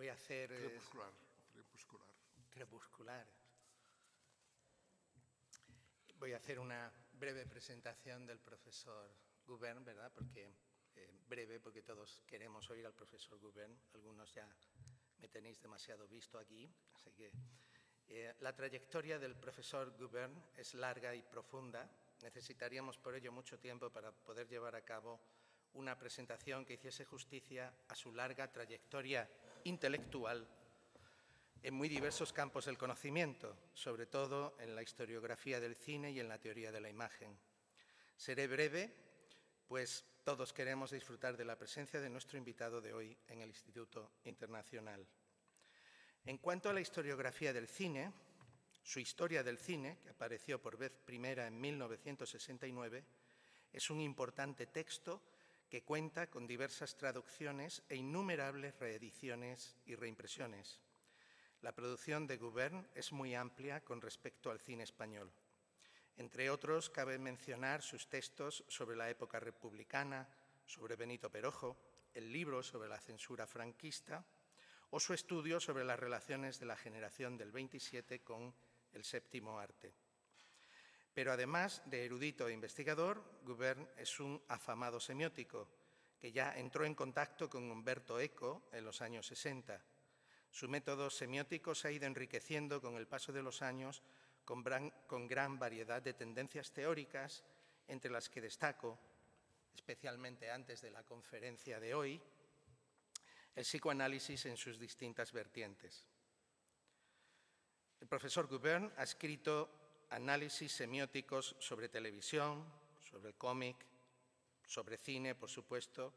Voy a hacer... Crepuscular. Voy a hacer una breve presentación del profesor Gubern, ¿verdad? Breve, porque todos queremos oír al profesor Gubern. Algunos ya me tenéis demasiado visto aquí, así que... la trayectoria del profesor Gubern es larga y profunda. Necesitaríamos por ello mucho tiempo para poder llevar a cabo una presentación que hiciese justicia a su larga trayectoria intelectual en muy diversos campos del conocimiento, sobre todo en la historiografía del cine y en la teoría de la imagen. Seré breve, pues todos queremos disfrutar de la presencia de nuestro invitado de hoy en el Instituto Internacional. En cuanto a la historiografía del cine, su Historia del cine, que apareció por vez primera en 1969, es un importante texto que cuenta con diversas traducciones e innumerables reediciones y reimpresiones. La producción de Gubern es muy amplia con respecto al cine español. Entre otros, cabe mencionar sus textos sobre la época republicana, sobre Benito Perojo, el libro sobre la censura franquista o su estudio sobre las relaciones de la generación del 27 con el séptimo arte. Pero además de erudito e investigador, Gubern es un afamado semiótico que ya entró en contacto con Umberto Eco en los años 60. Su método semiótico se ha ido enriqueciendo con el paso de los años con gran variedad de tendencias teóricas, entre las que destaco, especialmente antes de la conferencia de hoy, el psicoanálisis en sus distintas vertientes. El profesor Gubern ha escrito análisis semióticos sobre televisión, sobre el cómic, sobre cine, por supuesto,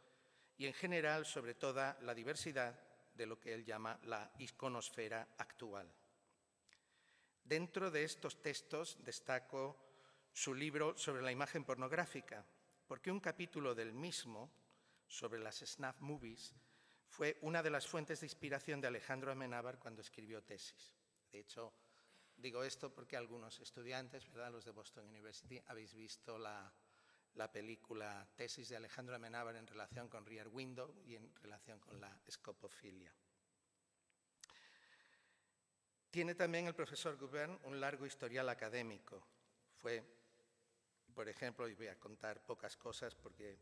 y en general sobre toda la diversidad de lo que él llama la iconosfera actual. Dentro de estos textos destaco su libro sobre la imagen pornográfica, porque un capítulo del mismo, sobre las snuff movies, fue una de las fuentes de inspiración de Alejandro Amenábar cuando escribió tesis. De hecho, digo esto porque algunos estudiantes, ¿verdad?, los de Boston University, habéis visto la película Tesis de Alejandro Amenábar en relación con Rear Window y en relación con la escopofilia. Tiene también el profesor Gubern un largo historial académico. Fue, por ejemplo, y voy a contar pocas cosas porque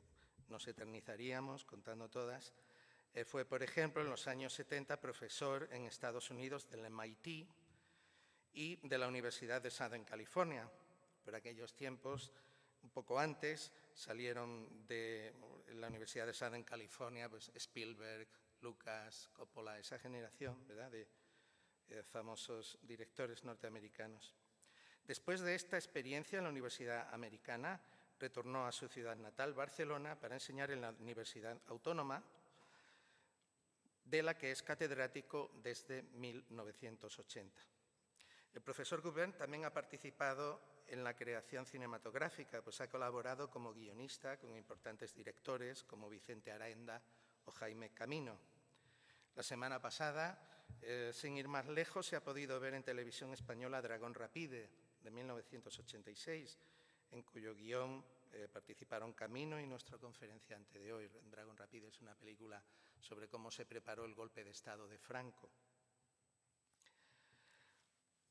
nos eternizaríamos contando todas, fue, por ejemplo, en los años 70 profesor en Estados Unidos del MIT y de la Universidad de Southern California. Por aquellos tiempos, un poco antes, salieron de la Universidad de Southern California pues Spielberg, Lucas, Coppola, esa generación, ¿verdad?, de famosos directores norteamericanos. Después de esta experiencia en la Universidad Americana, retornó a su ciudad natal, Barcelona, para enseñar en la Universidad Autónoma, de la que es catedrático desde 1980. El profesor Gubern también ha participado en la creación cinematográfica, pues ha colaborado como guionista con importantes directores como Vicente Aranda o Jaime Camino. La semana pasada, sin ir más lejos, se ha podido ver en televisión española Dragón Rapide, de 1986, en cuyo guión participaron Camino y nuestro conferenciante de hoy. Dragón Rapide es una película sobre cómo se preparó el golpe de Estado de Franco.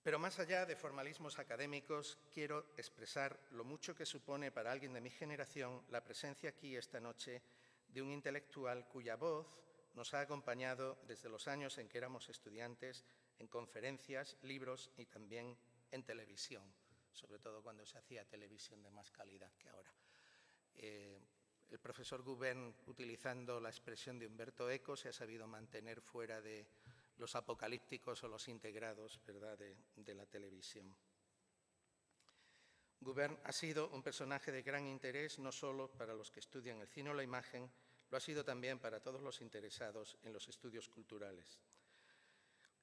Pero más allá de formalismos académicos, quiero expresar lo mucho que supone para alguien de mi generación la presencia aquí esta noche de un intelectual cuya voz nos ha acompañado desde los años en que éramos estudiantes en conferencias, libros y también en televisión, sobre todo cuando se hacía televisión de más calidad que ahora. El profesor Gubern, utilizando la expresión de Umberto Eco, se ha sabido mantener fuera de los apocalípticos o los integrados, ¿verdad?, de la televisión. Gubern ha sido un personaje de gran interés no solo para los que estudian el cine o la imagen, lo ha sido también para todos los interesados en los estudios culturales.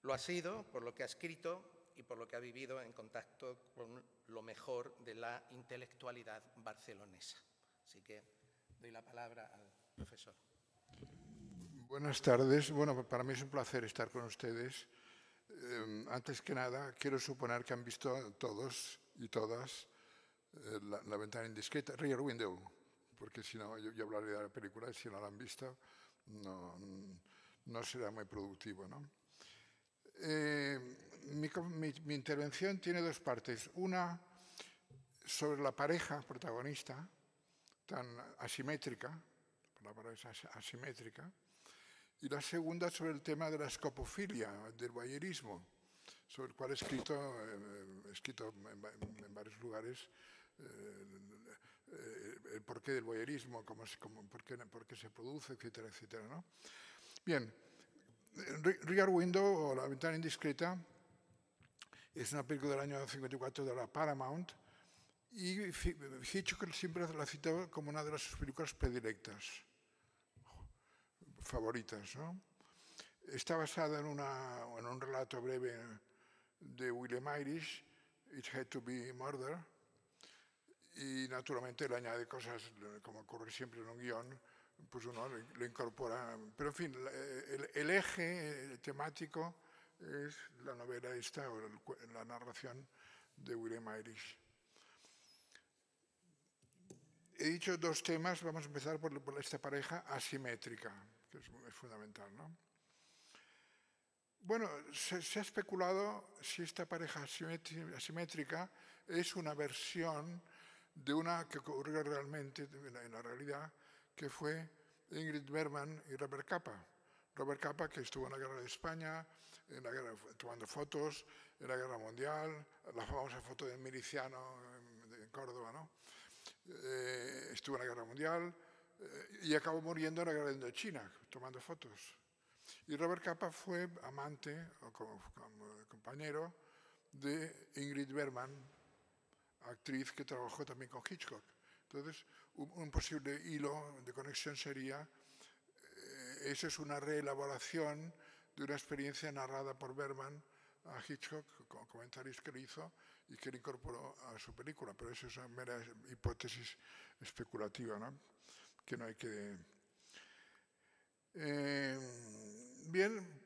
Lo ha sido por lo que ha escrito y por lo que ha vivido en contacto con lo mejor de la intelectualidad barcelonesa. Así que doy la palabra al profesor. Buenas tardes. Bueno, para mí es un placer estar con ustedes. Antes que nada, quiero suponer que han visto todos y todas la ventana indiscreta, Rear Window, porque si no, yo hablaré de la película y si no la han visto, no no será muy productivo, ¿no? Mi intervención tiene dos partes. Una sobre la pareja protagonista, tan asimétrica, la palabra es asimétrica, y la segunda sobre el tema de la escopofilia, del voyeurismo, sobre el cual he escrito en varios lugares el porqué del voyeurismo, por qué se produce, etcétera, etcétera, ¿no? Bien, Rear Window o La ventana indiscreta es una película del año 54 de la Paramount y Hitchcock siempre la citó como una de sus películas predilectas, favoritas, ¿no? Está basada en un relato breve de William Irish, It Had to Be Murder, y naturalmente le añade cosas, como ocurre siempre en un guión, pues uno le incorpora. Pero en fin, el eje temático es la novela esta, o la narración de William Irish. He dicho dos temas, vamos a empezar por esta pareja asimétrica, que es fundamental, ¿no? Bueno, se ha especulado si esta pareja asimétrica es una versión de una que ocurrió realmente en la realidad, que fue Ingrid Bergman y Robert Capa. Robert Capa, que estuvo en la Guerra de España, tomando fotos, en la Guerra Mundial, la famosa foto del miliciano en Córdoba, ¿no? Estuvo en la Guerra Mundial y acabó muriendo en la Guerra de Indochina, tomando fotos. Y Robert Capa fue amante o compañero de Ingrid Bergman, actriz que trabajó también con Hitchcock. Entonces, un posible hilo de conexión sería, eso es una reelaboración de una experiencia narrada por Bergman a Hitchcock, con comentarios que le hizo y que le incorporó a su película. Pero eso es una mera hipótesis especulativa, ¿no? Que no hay que... bien,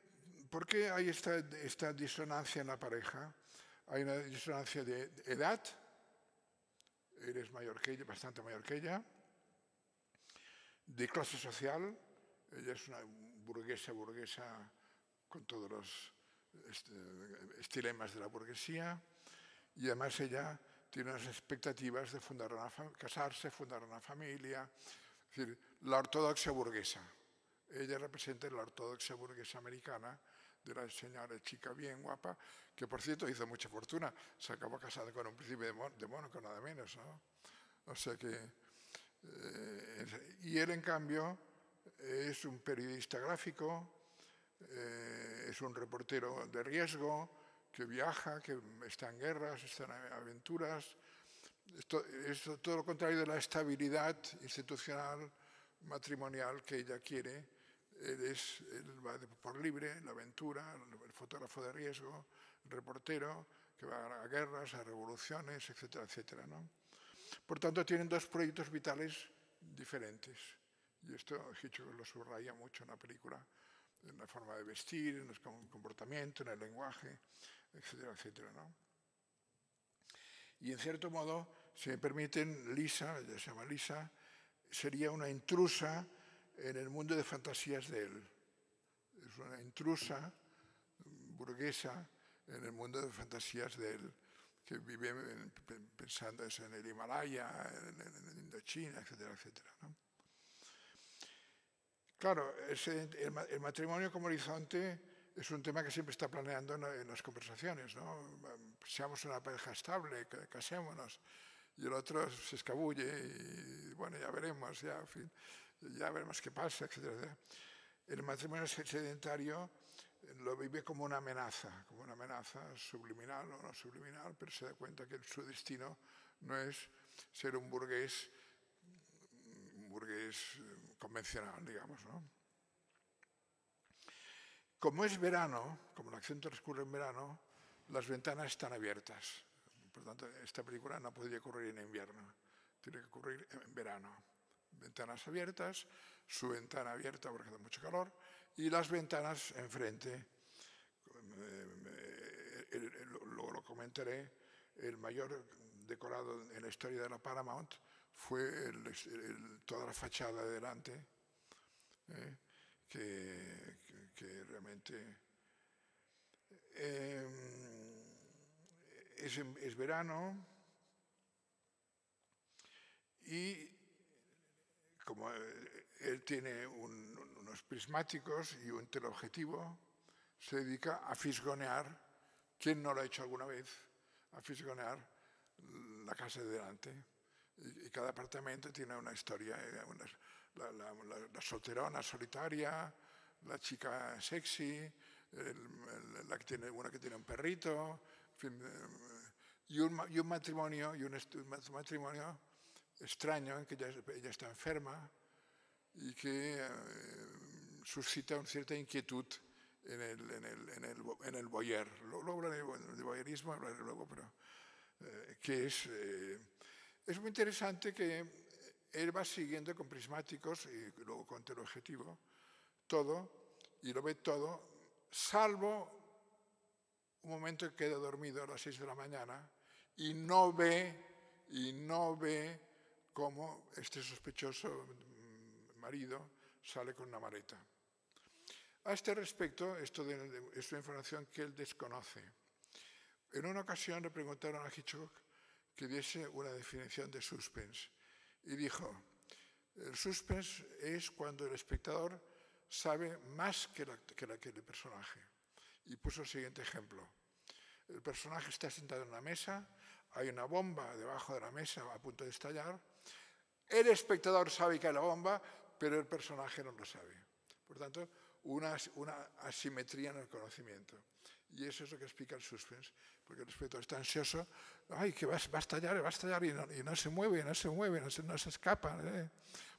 ¿por qué hay esta disonancia en la pareja? Hay una disonancia de edad. Él es mayor que ella, bastante mayor que ella. De clase social. Ella es una burguesa con todos los estilemas de la burguesía. Y además ella tiene unas expectativas de casarse, fundar una familia. Es decir, la ortodoxia burguesa. Ella representa la ortodoxia burguesa americana de la señora chica bien guapa, que por cierto hizo mucha fortuna. Se acabó casando con un príncipe de Mónaco, nada menos, ¿no? O sea que... y él, en cambio, es un periodista gráfico, es un reportero de riesgo, que viaja, que está en guerras, está en aventuras. Es todo lo contrario de la estabilidad institucional, matrimonial que ella quiere. Él va por libre, la aventura, el fotógrafo de riesgo, el reportero, que va a guerras, a revoluciones, etcétera, etcétera, ¿no? Por tanto, tienen dos proyectos vitales diferentes. Y esto Hitchcock lo subraya mucho en la película, en la forma de vestir, en el comportamiento, en el lenguaje, etcétera, etcétera, ¿no? Y en cierto modo, si me permiten, Lisa, ella se llama Lisa, sería una intrusa en el mundo de fantasías de él. Es una intrusa burguesa en el mundo de fantasías de él, que vive pensando eso en el Himalaya, en Indochina, etcétera, etcétera, ¿no? Claro, el matrimonio como horizonte es un tema que siempre está planeando en las conversaciones, ¿no? Seamos una pareja estable, casémonos. Y el otro se escabulle y, bueno, ya veremos, ya, en fin, ya veremos qué pasa, etcétera. El matrimonio sedentario lo vive como una amenaza subliminal o no subliminal, pero se da cuenta que su destino no es ser un burgués convencional, digamos, ¿no? Como es verano, como la acción transcurre en verano, las ventanas están abiertas. Por tanto, esta película no podría ocurrir en invierno, tiene que ocurrir en verano. Ventanas abiertas, su ventana abierta porque hace mucho calor, y las ventanas enfrente. Luego lo comentaré, el mayor decorado en la historia de la Paramount fue toda la fachada de delante, que que realmente es verano y como él tiene unos prismáticos y un teleobjetivo, se dedica a fisgonear, ¿quién no lo ha hecho alguna vez? A fisgonear la casa de delante. Y cada apartamento tiene una historia, la solterona solitaria, la chica sexy, una que tiene un perrito, en fin, y un matrimonio extraño en que ella está enferma y que suscita una cierta inquietud en el voyeur. Luego hablaré de voyeurismo, hablaré luego, pero que es muy interesante que él va siguiendo con prismáticos y luego con teleobjetivo todo, y lo ve todo, salvo un momento que queda dormido a las 6 de la mañana y no ve cómo este sospechoso marido sale con una maleta. A este respecto, esto es una información que él desconoce. En una ocasión le preguntaron a Hitchcock que diese una definición de suspense y dijo, el suspense es cuando el espectador sabe más que el personaje. Y puso el siguiente ejemplo. El personaje está sentado en una mesa, hay una bomba debajo de la mesa a punto de estallar, el espectador sabe que hay la bomba, pero el personaje no lo sabe. Por tanto, una asimetría en el conocimiento. Y eso es lo que explica el suspense, porque el espectador está ansioso, ¡ay, que va a estallar! Y no se mueve, no se escapa.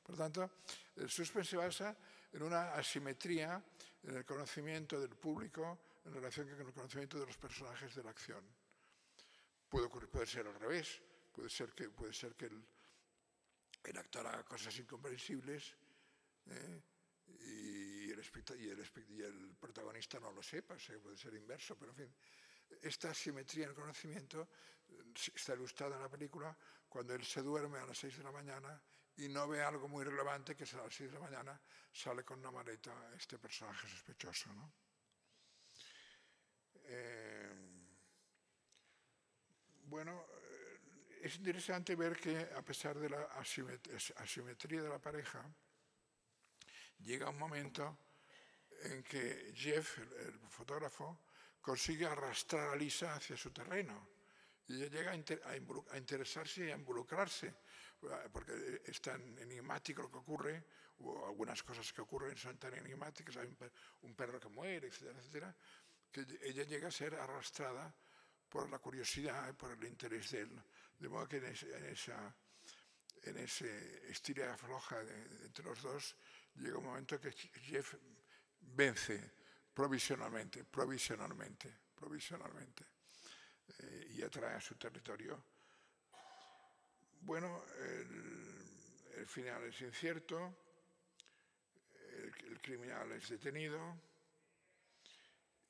Por tanto, el suspense se basa en una asimetría en el conocimiento del público en relación con el conocimiento de los personajes de la acción. Puede ser al revés, puede ser que el actor haga cosas incomprensibles y el protagonista no lo sepa, puede ser inverso, pero en fin. Esta asimetría en el conocimiento está ilustrada en la película cuando él se duerme a las 6 de la mañana y no ve algo muy relevante que a las 6 de la mañana sale con una maleta este personaje sospechoso, ¿no? Bueno, es interesante ver que a pesar de la asimetría de la pareja, llega un momento en que Jeff, el fotógrafo, consigue arrastrar a Lisa hacia su terreno. Y ella llega a interesarse y a involucrarse, porque es tan enigmático lo que ocurre, o algunas cosas que ocurren son tan enigmáticas, hay un perro que muere, etcétera, etcétera, que ella llega a ser arrastrada por la curiosidad y por el interés de él. De modo que en ese estira y afloja entre los dos, llega un momento que Jeff vence provisionalmente, y atrae a su territorio. Bueno, el final es incierto, el criminal es detenido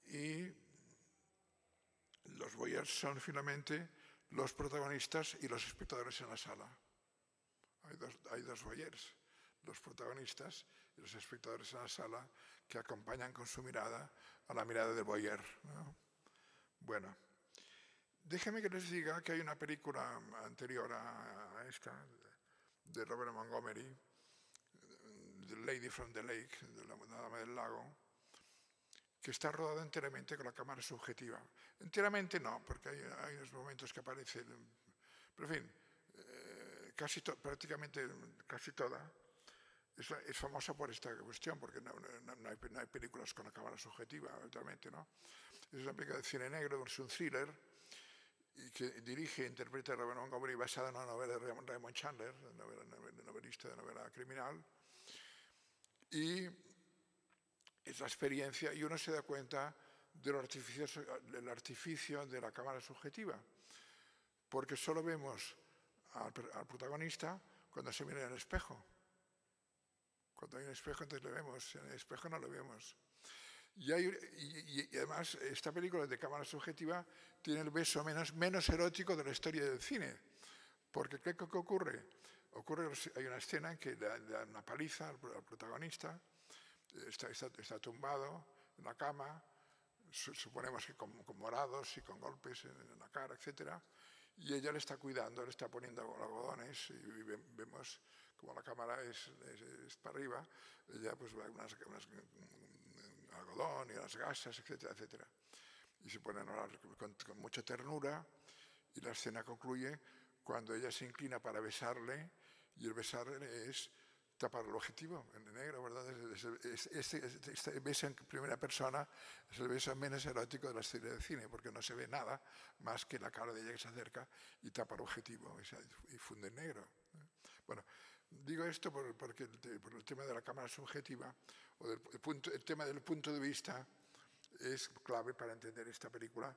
y los voyeurs son finalmente los protagonistas y los espectadores en la sala. Hay dos voyeurs, los protagonistas y los espectadores en la sala que acompañan con su mirada a la mirada del voyeur, ¿no? Bueno, déjenme que les diga que hay una película anterior a esta, de Robert Montgomery, The Lady from the Lake, de la Dama del Lago, que está rodada enteramente con la cámara subjetiva. Enteramente no, porque hay unos momentos que aparecen, pero en fin, prácticamente casi toda. Es famosa por esta cuestión, porque no hay películas con la cámara subjetiva, habitualmente, ¿no? Es una película de cine negro, es un thriller, y que dirige e interpreta Robert Montgomery, basada en una novela de Raymond Chandler, novelista de novela criminal. Y es la experiencia, y uno se da cuenta del artificio de la cámara subjetiva, porque solo vemos al protagonista cuando se mira en el espejo. Cuando hay un espejo, entonces le vemos, en el espejo no lo vemos. Y además, esta película de cámara subjetiva tiene el beso menos erótico de la historia del cine. Porque ¿qué ocurre? Hay una escena en que le da una paliza al protagonista, está tumbado, en la cama, suponemos que con morados y con golpes en la cara, etc. Y ella le está cuidando, le está poniendo algodones y vemos como la cámara es para arriba, ella pues va unas algodón y las gasas, etcétera, etcétera. Y se ponen a hablar con mucha ternura y la escena concluye cuando ella se inclina para besarle y el besarle es tapar el objetivo en negro, ¿verdad? Este beso en primera persona es el beso menos erótico de la serie de cine porque no se ve nada más que la cara de ella que se acerca y tapa el objetivo y funde en negro. Bueno, digo esto porque por el tema de la cámara subjetiva o el tema del punto de vista es clave para entender esta película,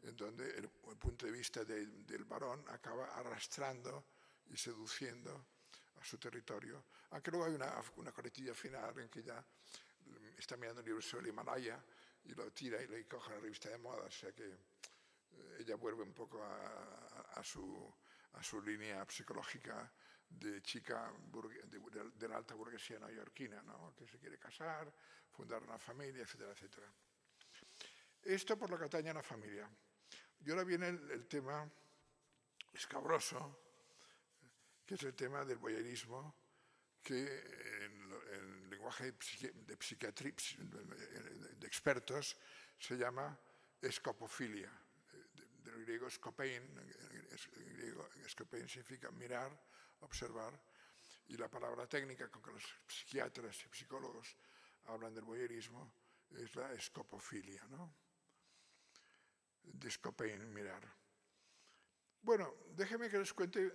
en donde el punto de vista del varón acaba arrastrando y seduciendo a su territorio. Aunque luego hay una coletilla final en que ya está mirando un libro sobre el Himalaya y lo tira y le coge la revista de moda, o sea que ella vuelve un poco a su línea psicológica de chica de la alta burguesía neoyorquina, ¿no? Que se quiere casar, fundar una familia, etcétera, etcétera. Esto por lo que atañe a la familia. Y ahora viene el tema escabroso, que es el tema del voyeurismo, que en el lenguaje de psiquiatría, de expertos, se llama escopofilia. Del griego scopein, en griego scopein significa mirar, observar, y la palabra técnica con que los psiquiatras y psicólogos hablan del voyeurismo es la escopofilia, ¿no? De scopein, mirar. Bueno, déjenme que les cuente,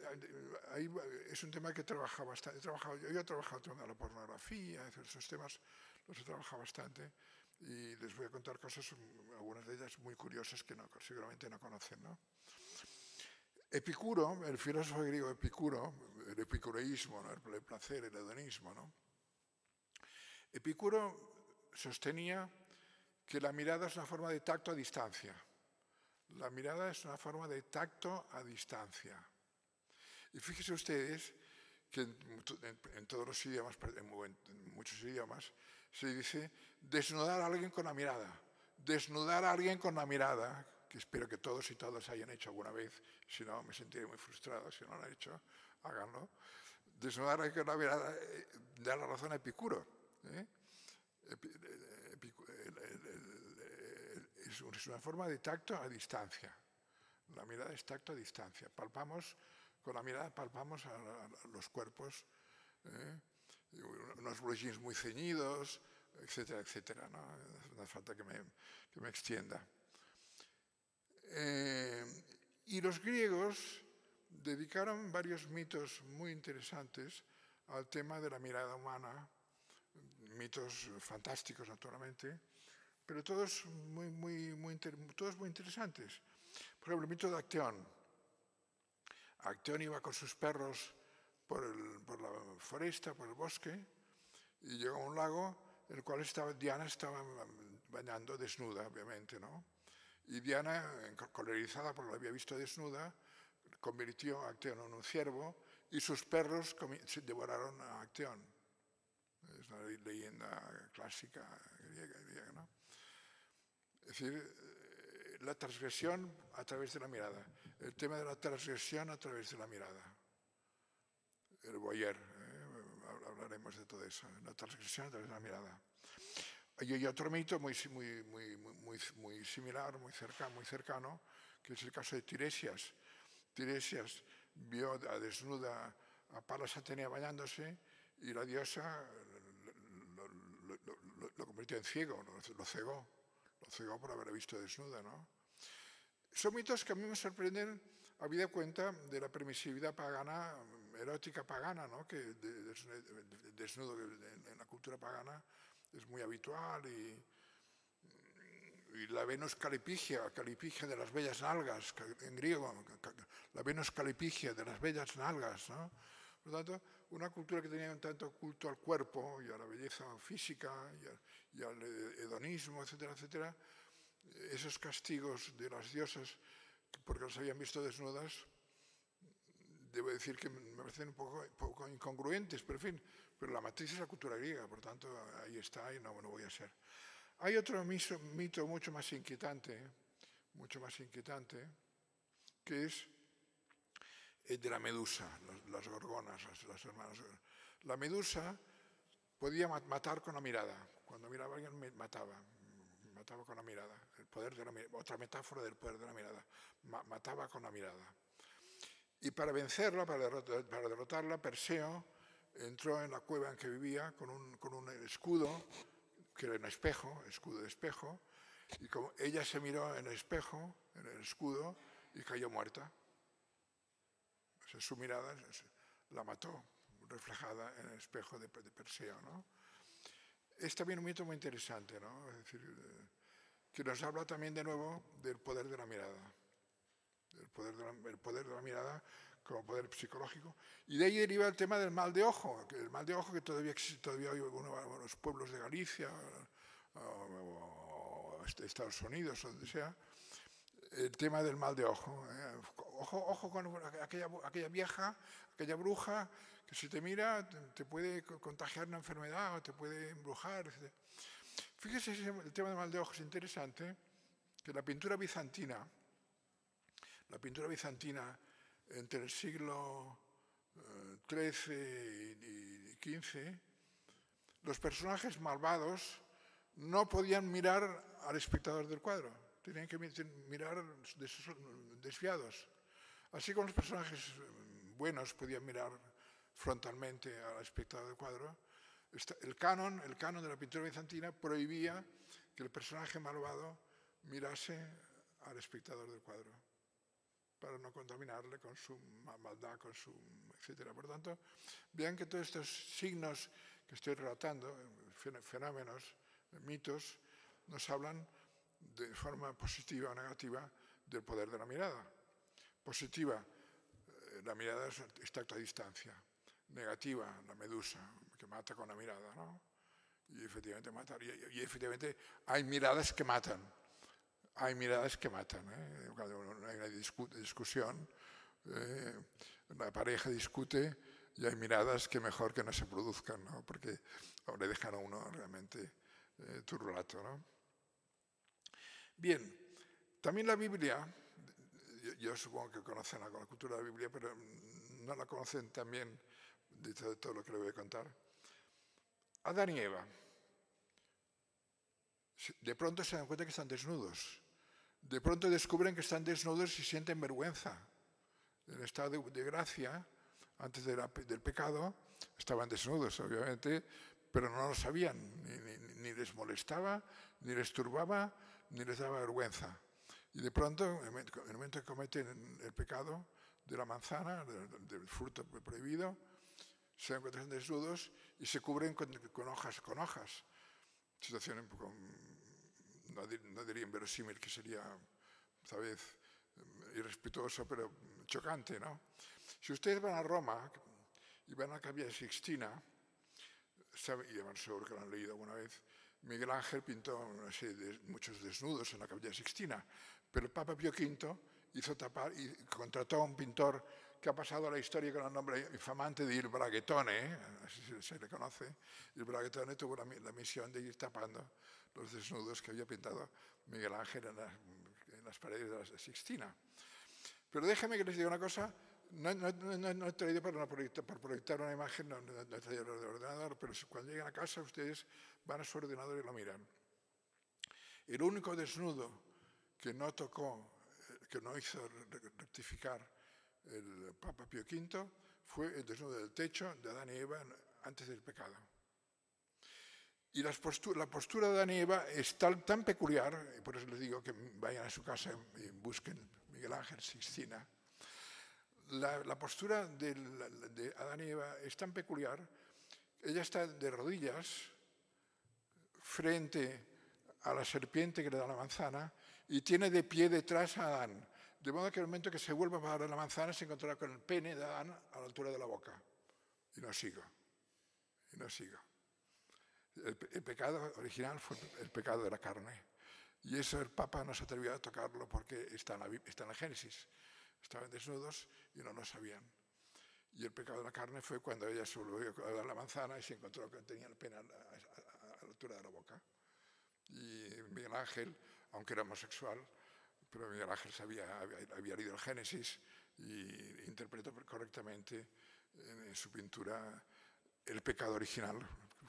ahí es un tema que he trabajado bastante, yo he trabajado en la pornografía, esos temas los he trabajado bastante y les voy a contar cosas, algunas de ellas muy curiosas que seguramente no conocen, ¿no? Epicuro, el filósofo griego Epicuro, el epicureísmo, ¿no? El placer, el hedonismo, ¿no? Epicuro sostenía que la mirada es una forma de tacto a distancia. La mirada es una forma de tacto a distancia. Y fíjense ustedes que en todos los idiomas, en muchos idiomas, se dice desnudar a alguien con la mirada. Desnudar a alguien con la mirada, que espero que todos y todas hayan hecho alguna vez, si no me sentiré muy frustrado, si no lo han hecho, háganlo. Desnudar a alguien con la mirada da la razón a Epicuro. Es una forma de tacto a distancia. La mirada es tacto a distancia. Con la mirada palpamos a los cuerpos, unos blue jeans muy ceñidos, etcétera, etcétera. No hace falta que me extienda. Y los griegos dedicaron varios mitos muy interesantes al tema de la mirada humana, mitos fantásticos naturalmente, pero todos muy interesantes. Por ejemplo, el mito de Acteón. Acteón iba con sus perros por la foresta, por el bosque, y llegó a un lago en el cual Diana estaba bañando desnuda, obviamente, ¿no? Y Diana, colerizada porque la había visto desnuda, convirtió a Acteón en un ciervo y sus perros devoraron a Acteón. Es una leyenda clásica griega, ¿no? Es decir, la transgresión a través de la mirada. El tema de la transgresión a través de la mirada. El voyeur, hablaremos de todo eso. La transgresión a través de la mirada. Y hay otro mito muy similar, muy cercano, que es el caso de Tiresias. Tiresias vio a desnuda a Palas Atenea bañándose y la diosa lo convirtió en ciego, lo cegó por haberla visto desnuda, ¿no? Son mitos que a mí me sorprenden habida cuenta de la permisividad pagana, erótica pagana, ¿no? Que desnudo en la cultura pagana es muy habitual y la Venus calipigia de las bellas nalgas, en griego, la Venus calipigia de las bellas nalgas, ¿no? Por lo tanto, una cultura que tenía un tanto culto al cuerpo y a la belleza física y al hedonismo, etcétera, etcétera, esos castigos de las diosas porque las habían visto desnudas, debo decir que me parecen un poco incongruentes, pero en fin, pero la matriz es la cultura griega, por tanto ahí está y no voy a ser. Hay otro mito mucho más inquietante, que es el de la medusa, las gorgonas, las hermanas. La medusa podía matar con la mirada. Cuando miraba a alguien, mataba con la mirada. El poder de la mirada. Otra metáfora del poder de la mirada. Mataba con la mirada. Y para vencerla, para derrotarla, Perseo entró en la cueva en que vivía con un escudo, que era un escudo de espejo, y como ella se miró en el espejo, en el escudo, y cayó muerta. O sea, su mirada la mató, reflejada en el espejo de Perseo, ¿no? Es también un mito muy interesante, ¿no? Es decir, que nos habla también de nuevo del poder de la mirada. El poder de la mirada como poder psicológico. Y de ahí deriva el tema del mal de ojo, el mal de ojo que todavía existe, todavía hay algunos pueblos de Galicia o Estados Unidos o donde sea, el tema del mal de ojo. Ojo con aquella vieja, aquella bruja, que si te mira te puede contagiar una enfermedad o te puede embrujar. Etc. Fíjese, el tema del mal de ojo es interesante, que la pintura bizantina entre el siglo XIII y XV, los personajes malvados no podían mirar al espectador del cuadro, tenían que mirar desviados. Así como los personajes buenos podían mirar frontalmente al espectador del cuadro, el canon de la pintura bizantina prohibía que el personaje malvado mirase al espectador del cuadro, para no contaminarle con su maldad, etc. Por tanto, vean que todos estos signos que estoy relatando, fenómenos, mitos, nos hablan de forma positiva o negativa del poder de la mirada. Positiva, la mirada está a distancia. Negativa, la medusa, que mata con la mirada, ¿no? Y efectivamente mata. Y efectivamente hay miradas que matan. Hay miradas que matan. Cuando hay una discusión, la pareja discute y hay miradas que mejor que no se produzcan, ¿no? Porque le dejan a uno realmente turulato, ¿no? Bien, también la Biblia, yo supongo que conocen la cultura de la Biblia, pero no la conocen también de todo lo que le voy a contar. Adán y Eva, de pronto se dan cuenta que están desnudos. De pronto descubren que están desnudos y sienten vergüenza. En el estado de gracia, antes del pecado, estaban desnudos, obviamente, pero no lo sabían, ni les molestaba, ni les turbaba, ni les daba vergüenza. Y de pronto, en el momento que cometen el pecado de la manzana, del fruto prohibido, se dan cuenta que están desnudos y se cubren con hojas. Situación un poco, no diría inverosímil, que sería, tal vez, irrespetuoso, pero chocante, ¿no? Si ustedes van a Roma y van a la Capilla Sixtina, y además seguro que lo han leído alguna vez, Miguel Ángel pintó muchos desnudos en la Capilla Sixtina, pero el Papa Pío V hizo tapar y contrató a un pintor que ha pasado a la historia con el nombre infamante de Il Braghetone, así se le conoce. Il Braghetone tuvo la misión de ir tapando los desnudos que había pintado Miguel Ángel en las paredes de la Sixtina. Pero déjenme que les diga una cosa, no he traído para proyectar una imagen, no he traído el ordenador, pero cuando lleguen a casa ustedes van a su ordenador y lo miran. El único desnudo que no tocó, que no hizo rectificar el Papa Pío V fue el desnudo del techo de Adán y Eva antes del pecado. Y la postura de Adán y Eva es tan peculiar, y por eso les digo que vayan a su casa y busquen Miguel Ángel Sixtina. La postura de Adán y Eva es tan peculiar, ella está de rodillas frente a la serpiente que le da la manzana y tiene de pie detrás a Adán. De modo que en el momento que se vuelva a dar la manzana se encontrará con el pene de Adán a la altura de la boca. Y no siga. El pecado original fue el pecado de la carne. Y eso el Papa no se atrevió a tocarlo porque está en la Génesis. Estaban desnudos y no lo sabían. Y el pecado de la carne fue cuando ella se volvió a dar la manzana y se encontró que tenía el pene a la altura de la boca. Y Miguel Ángel, aunque era homosexual, pero Miguel Ángel había leído el Génesis y interpretó correctamente en su pintura el pecado original,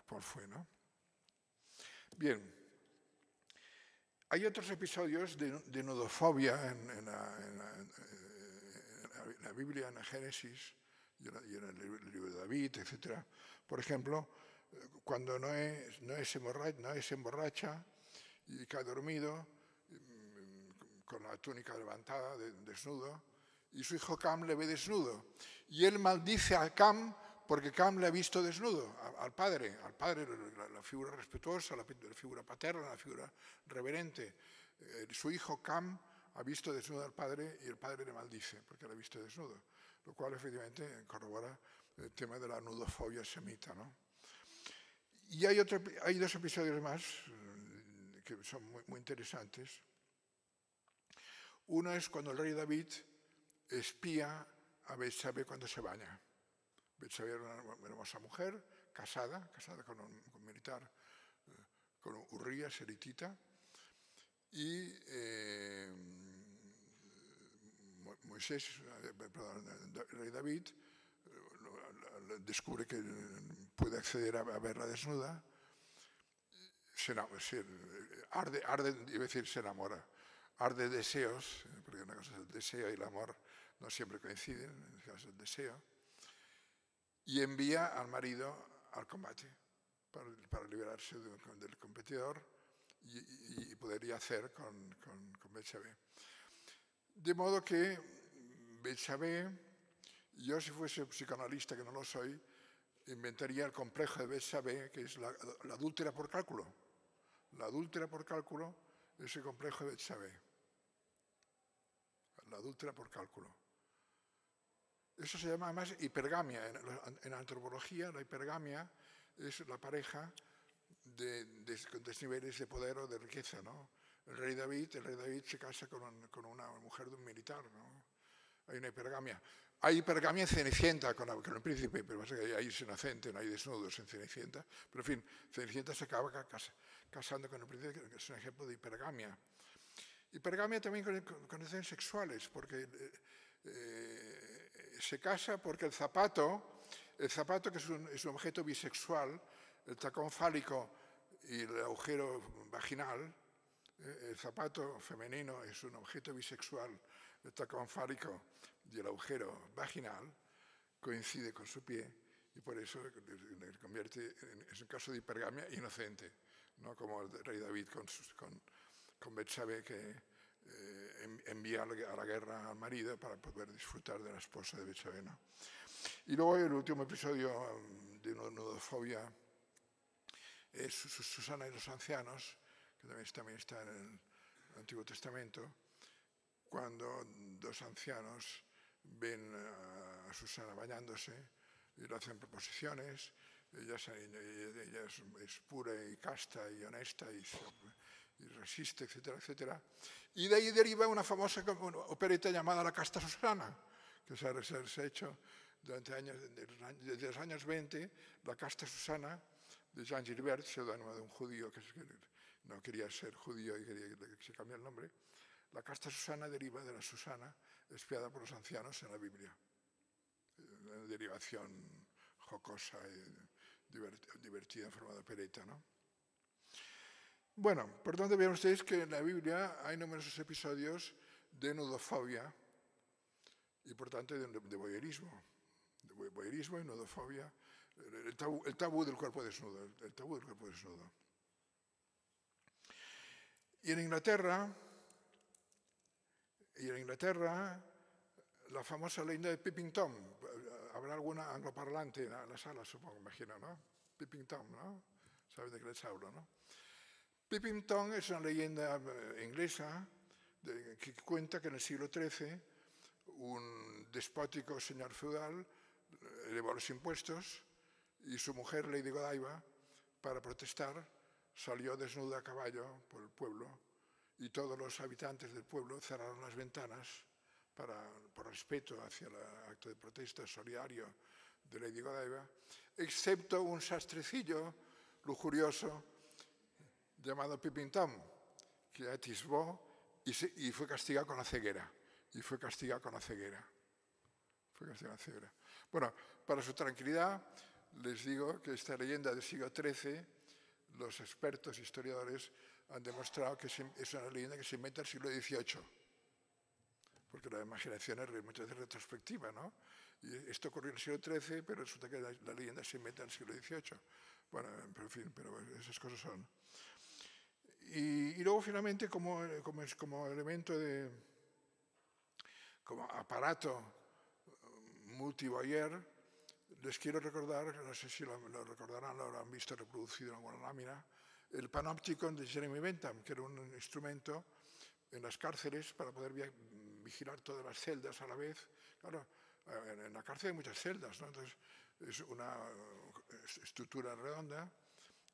cuál fue, ¿no? Bien, hay otros episodios de nudofobia en la Biblia, en el Génesis y en el libro de David, etc. Por ejemplo, cuando Noé se emborracha y cae dormido con la túnica levantada, desnudo, y su hijo Cam le ve desnudo. Y él maldice a Cam porque Cam le ha visto desnudo, al padre, la figura respetuosa, la figura paterna, la figura reverente. Su hijo Cam ha visto desnudo al padre y el padre le maldice porque le ha visto desnudo, lo cual efectivamente corrobora el tema de la nudofobia semita, ¿no? Y hay dos episodios más que son muy interesantes. Uno es cuando el rey David espía a Betsabé cuando se baña. Betsabé era una hermosa mujer, casada con un militar, con Urías, eritita, y el rey David descubre que puede acceder a verla desnuda, se enamora, arde deseos, porque una cosa es el deseo y el amor no siempre coinciden, en este caso el deseo, y envía al marido al combate para liberarse del competidor y poder yacer con Betsabé. De modo que Betsabé, yo si fuese psicoanalista, que no lo soy, inventaría el complejo de Betsabé, que es la adúltera por cálculo. La adúltera por cálculo es el complejo de Betsabé. La adúltera por cálculo. Eso se llama además hipergamia. En antropología, la hipergamia es la pareja de desniveles de poder o de riqueza, ¿no? El rey David se casa con una mujer de un militar, ¿no? Hay una hipergamia. Hay hipergamia en Cenicienta con el príncipe, pero pasa que ahí es inocente, no hay desnudos en Cenicienta. Pero en fin, Cenicienta se acaba casando con el príncipe, que es un ejemplo de hipergamia. Hipergamia también con condiciones sexuales, porque se casa porque el zapato que es un objeto bisexual, el tacón fálico y el agujero vaginal, el zapato femenino es un objeto bisexual, el tacón fálico y el agujero vaginal coincide con su pie y por eso le convierte, es un caso de hipergamia inocente, no como el rey David con Betsabé, que envía a la guerra al marido para poder disfrutar de la esposa de Betsabé, ¿no? Y luego el último episodio de nudofobia es Susana y los ancianos, que también está en el Antiguo Testamento, cuando dos ancianos ven a Susana bañándose y le hacen proposiciones. Ella es pura y casta y honesta y resiste, etcétera, etcétera. Y de ahí deriva una famosa opereta llamada La Casta Susana, que se ha hecho desde los años 20, La Casta Susana, de Jean Gilbert, seudónimo de un judío que no quería ser judío y quería que se cambiara el nombre. La Casta Susana deriva de la Susana espiada por los ancianos en la Biblia. Una derivación jocosa y divertida en forma de opereta, ¿no? Bueno, por tanto, vean ustedes que en la Biblia hay numerosos episodios de nudofobia y, por tanto, de voyeurismo. De voyeurismo y nudofobia. El tabú del cuerpo desnudo. El tabú del cuerpo desnudo. Y en Inglaterra, la famosa leyenda de Peeping Tom. Habrá alguna angloparlante en la sala, supongo, imagino, ¿no? Peeping Tom, ¿no? ¿Sabes de qué les hablo, no? Peeping Tom es una leyenda inglesa que cuenta que en el siglo XIII un despótico señor feudal elevó los impuestos y su mujer, Lady Godiva, para protestar, salió desnuda a caballo por el pueblo y todos los habitantes del pueblo cerraron las ventanas por respeto hacia el acto de protesta solidario de Lady Godiva, excepto un sastrecillo lujurioso llamado Pipin Tom, que atisbó y fue castigado con la ceguera. Bueno, para su tranquilidad, les digo que esta leyenda del siglo XIII, los expertos historiadores han demostrado que es una leyenda que se inventa en el siglo XVIII, porque la imaginación es muchas veces retrospectiva, ¿no? Y esto ocurrió en el siglo XIII, pero resulta que la leyenda se inventa en el siglo XVIII. Bueno, en fin, pero esas cosas son. Y luego, finalmente, como elemento como aparato multiboyer, les quiero recordar, no sé si lo recordarán, lo habrán visto reproducido en alguna lámina, el Panopticon de Jeremy Bentham, que era un instrumento en las cárceles para poder vigilar todas las celdas a la vez. Claro, en la cárcel hay muchas celdas, ¿no? Entonces es una estructura redonda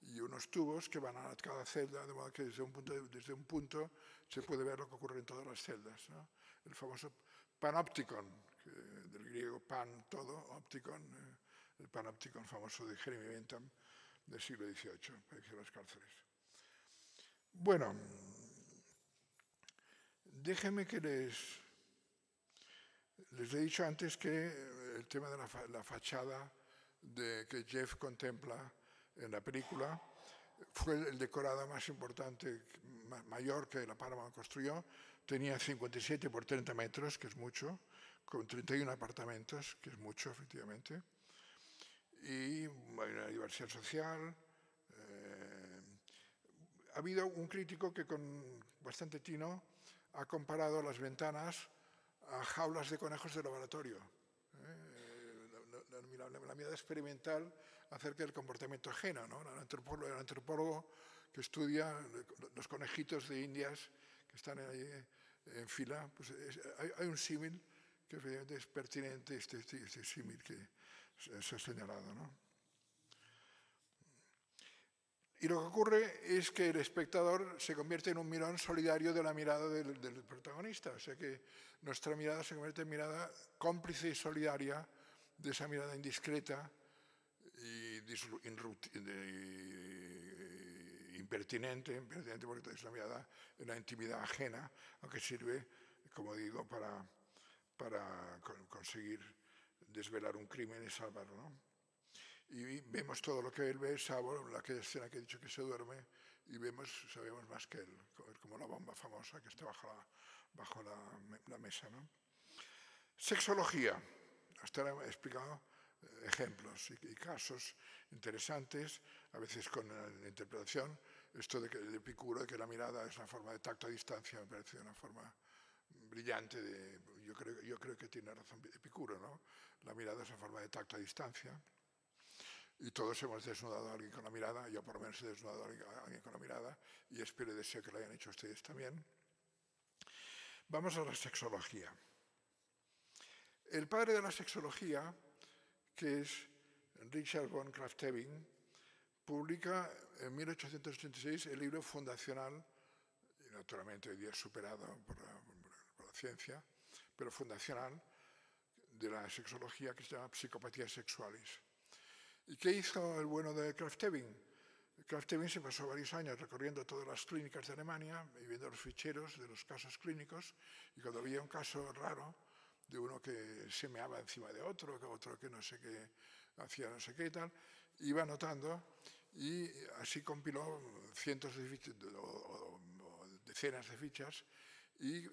y unos tubos que van a cada celda, de modo que desde un punto se puede ver lo que ocurre en todas las celdas, ¿no? El famoso Panopticon, del griego pan, todo, opticon, el Panopticon famoso de Jeremy Bentham del siglo XVIII, para vigilar las cárceles. Bueno, déjenme que les he dicho antes que el tema de la fachada que Jeff contempla en la película fue el decorado más importante, mayor que la Paramount construyó. Tenía 57 por 30 metros, que es mucho, con 31 apartamentos, que es mucho, efectivamente. Y hay una diversidad social. Ha habido un crítico que con bastante tino ha comparado las ventanas a jaulas de conejos de laboratorio. La mirada experimental acerca del comportamiento ajeno, ¿no? El antropólogo que estudia los conejitos de Indias que están ahí en fila, pues hay un símil que efectivamente es pertinente, este símil que se ha señalado, ¿no? Y lo que ocurre es que el espectador se convierte en un mirón solidario de la mirada del protagonista. O sea que nuestra mirada se convierte en mirada cómplice y solidaria de esa mirada indiscreta y impertinente porque es una mirada en la intimidad ajena, aunque sirve, como digo, para conseguir desvelar un crimen y salvarlo, ¿no? Y vemos todo lo que él ve, salvo aquella escena que he dicho que se duerme, y sabemos más que él, como la bomba famosa que está bajo la mesa, ¿no? Sexología. Hasta ahora he explicado ejemplos y casos interesantes, a veces con la interpretación. Esto de Epicuro, de que la mirada es una forma de tacto a distancia, me parece una forma brillante. Yo creo que tiene razón Epicuro, ¿no? La mirada es una forma de tacto a distancia. Y todos hemos desnudado a alguien con la mirada, yo por lo menos he desnudado a alguien con la mirada, y espero y deseo que lo hayan hecho ustedes también. Vamos a la sexología. El padre de la sexología, que es Richard von Krafft-Ebing, publica en 1886 el libro fundacional, y naturalmente hoy día superado por la ciencia, pero fundacional, de la sexología, que se llama Psicopatías Sexualis. ¿Y qué hizo el bueno de Krafft-Ebing? Krafft-Ebing se pasó varios años recorriendo todas las clínicas de Alemania y viendo los ficheros de los casos clínicos, y cuando había un caso raro de uno que se meaba encima de otro que no sé qué hacía, no sé qué y tal, iba anotando, y así compiló cientos de fichas o decenas de fichas y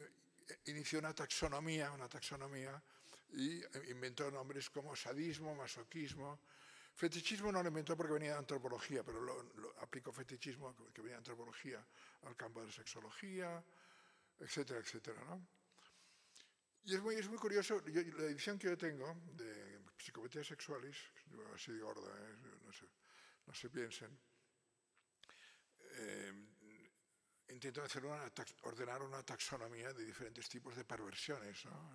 inició una taxonomía y inventó nombres como sadismo, masoquismo. Fetichismo no lo inventó porque venía de antropología, pero lo aplicó fetichismo, que venía de antropología, al campo de la sexología, etcétera, etcétera, ¿no? Y es muy curioso, la edición que yo tengo de Psicopatías Sexualis, así de gorda, no se piensen, intento ordenar una taxonomía de diferentes tipos de perversiones, ¿no?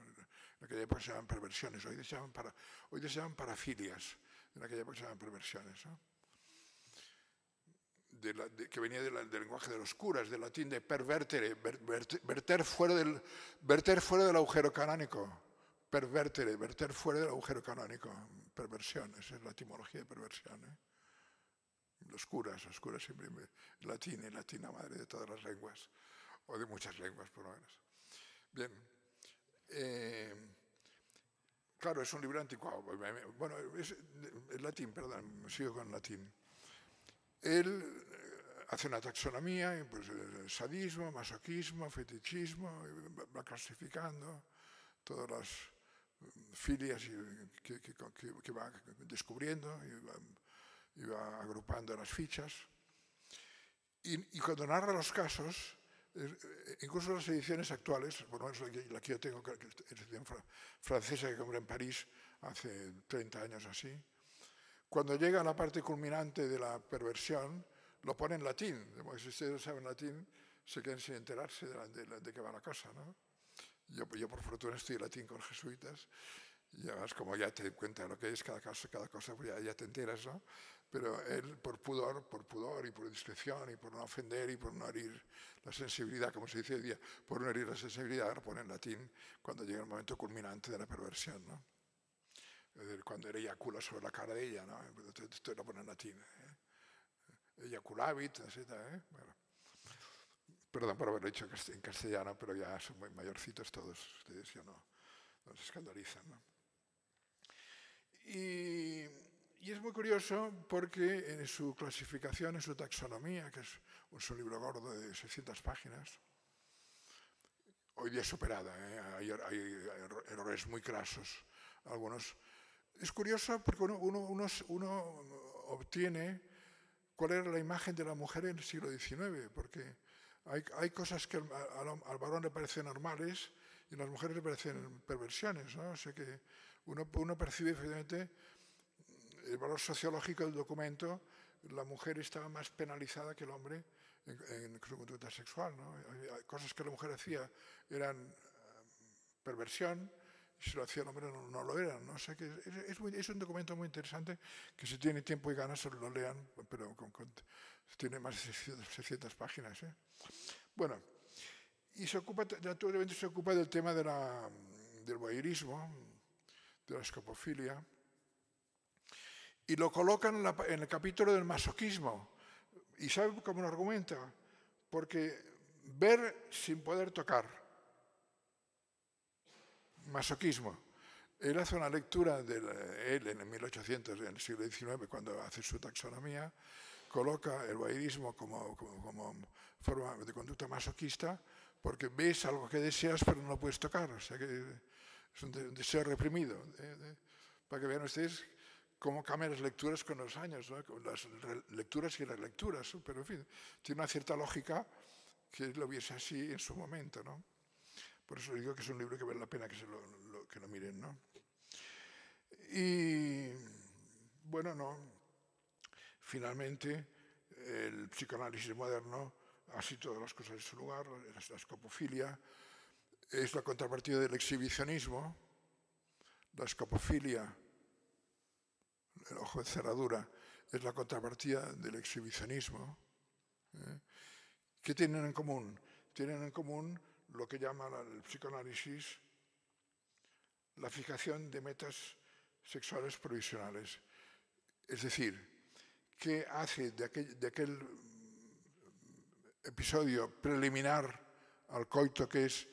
En aquella época se llaman perversiones, hoy se llaman parafilias. En aquella época se llaman perversiones, ¿no? Que venía del lenguaje de los curas, del latín de pervertere, verter fuera del agujero canónico. Pervertere, verter fuera del agujero canónico. Perversión, esa es la etimología de perversión, ¿eh? Los curas siempre latín, y latín la madre de todas las lenguas, o de muchas lenguas por lo menos. Bien, claro, es un libro anticuado, bueno, es latín, perdón, sigo con latín. Él hace una taxonomía, pues, sadismo, masoquismo, fetichismo, va clasificando todas las filias que va descubriendo y va agrupando las fichas. Y cuando narra los casos, incluso las ediciones actuales, por lo menos la que yo tengo, que es edición francesa que compré en París hace 30 años así, cuando llega a la parte culminante de la perversión, lo pone en latín. Si ustedes saben latín, se quedan sin enterarse de qué va la cosa, ¿no? Yo por fortuna estudié latín con jesuitas, y además como ya te cuenta lo que es cada cosa, pues ya te enteras, ¿no? Pero él, por pudor y por discreción y por no ofender y por no herir la sensibilidad, como se dice hoy día, por no herir la sensibilidad, lo pone en latín cuando llega el momento culminante de la perversión, ¿no? Es decir, cuando él eyacula sobre la cara de ella, ¿no? Esto lo pone en latín. Eyaculavit, etc. Bueno. Perdón por haberlo dicho en castellano, pero ya son muy mayorcitos todos, ustedes ya no se escandalizan, ¿no? Y es muy curioso porque en su clasificación, en su taxonomía, que es un libro gordo de 600 páginas, hoy día superada, hay errores muy crasos, algunos. Es curioso porque uno obtiene cuál era la imagen de la mujer en el siglo XIX, porque hay cosas que al varón le parecen normales y a las mujeres le parecen perversiones, ¿no? O sea que uno percibe efectivamente el valor sociológico del documento. La mujer estaba más penalizada que el hombre en su conducta sexual, ¿no? Hay cosas que la mujer hacía eran perversión, y si lo hacía el hombre no lo eran, ¿no? O sea que es un documento muy interesante que si tiene tiempo y ganas lo lean, pero tiene más de 600 páginas, ¿eh? Bueno, y naturalmente se ocupa del tema del voyeurismo, de la escopofilia, y lo colocan en el capítulo del masoquismo. ¿Y sabe cómo lo argumenta? Porque ver sin poder tocar, masoquismo. Él hace una lectura él en el 1800, en el siglo XIX, cuando hace su taxonomía, coloca el voyeurismo como forma de conducta masoquista, porque ves algo que deseas pero no lo puedes tocar. O sea que es un deseo reprimido. Para que vean ustedes cómo cambian las lecturas con los años, ¿no? Las lecturas y relecturas, pero en fin, tiene una cierta lógica que él lo viese así en su momento, ¿no? Por eso digo que es un libro que vale la pena que lo miren, ¿no? Y bueno, no. Finalmente, el psicoanálisis moderno, así todas las cosas en su lugar, la escopofilia, es la contrapartida del exhibicionismo. La escopofilia, el ojo de cerradura, es la contrapartida del exhibicionismo. ¿Qué tienen en común? Tienen en común lo que llama el psicoanálisis la fijación de metas sexuales provisionales. Es decir, ¿qué hace de aquel episodio preliminar al coito, que es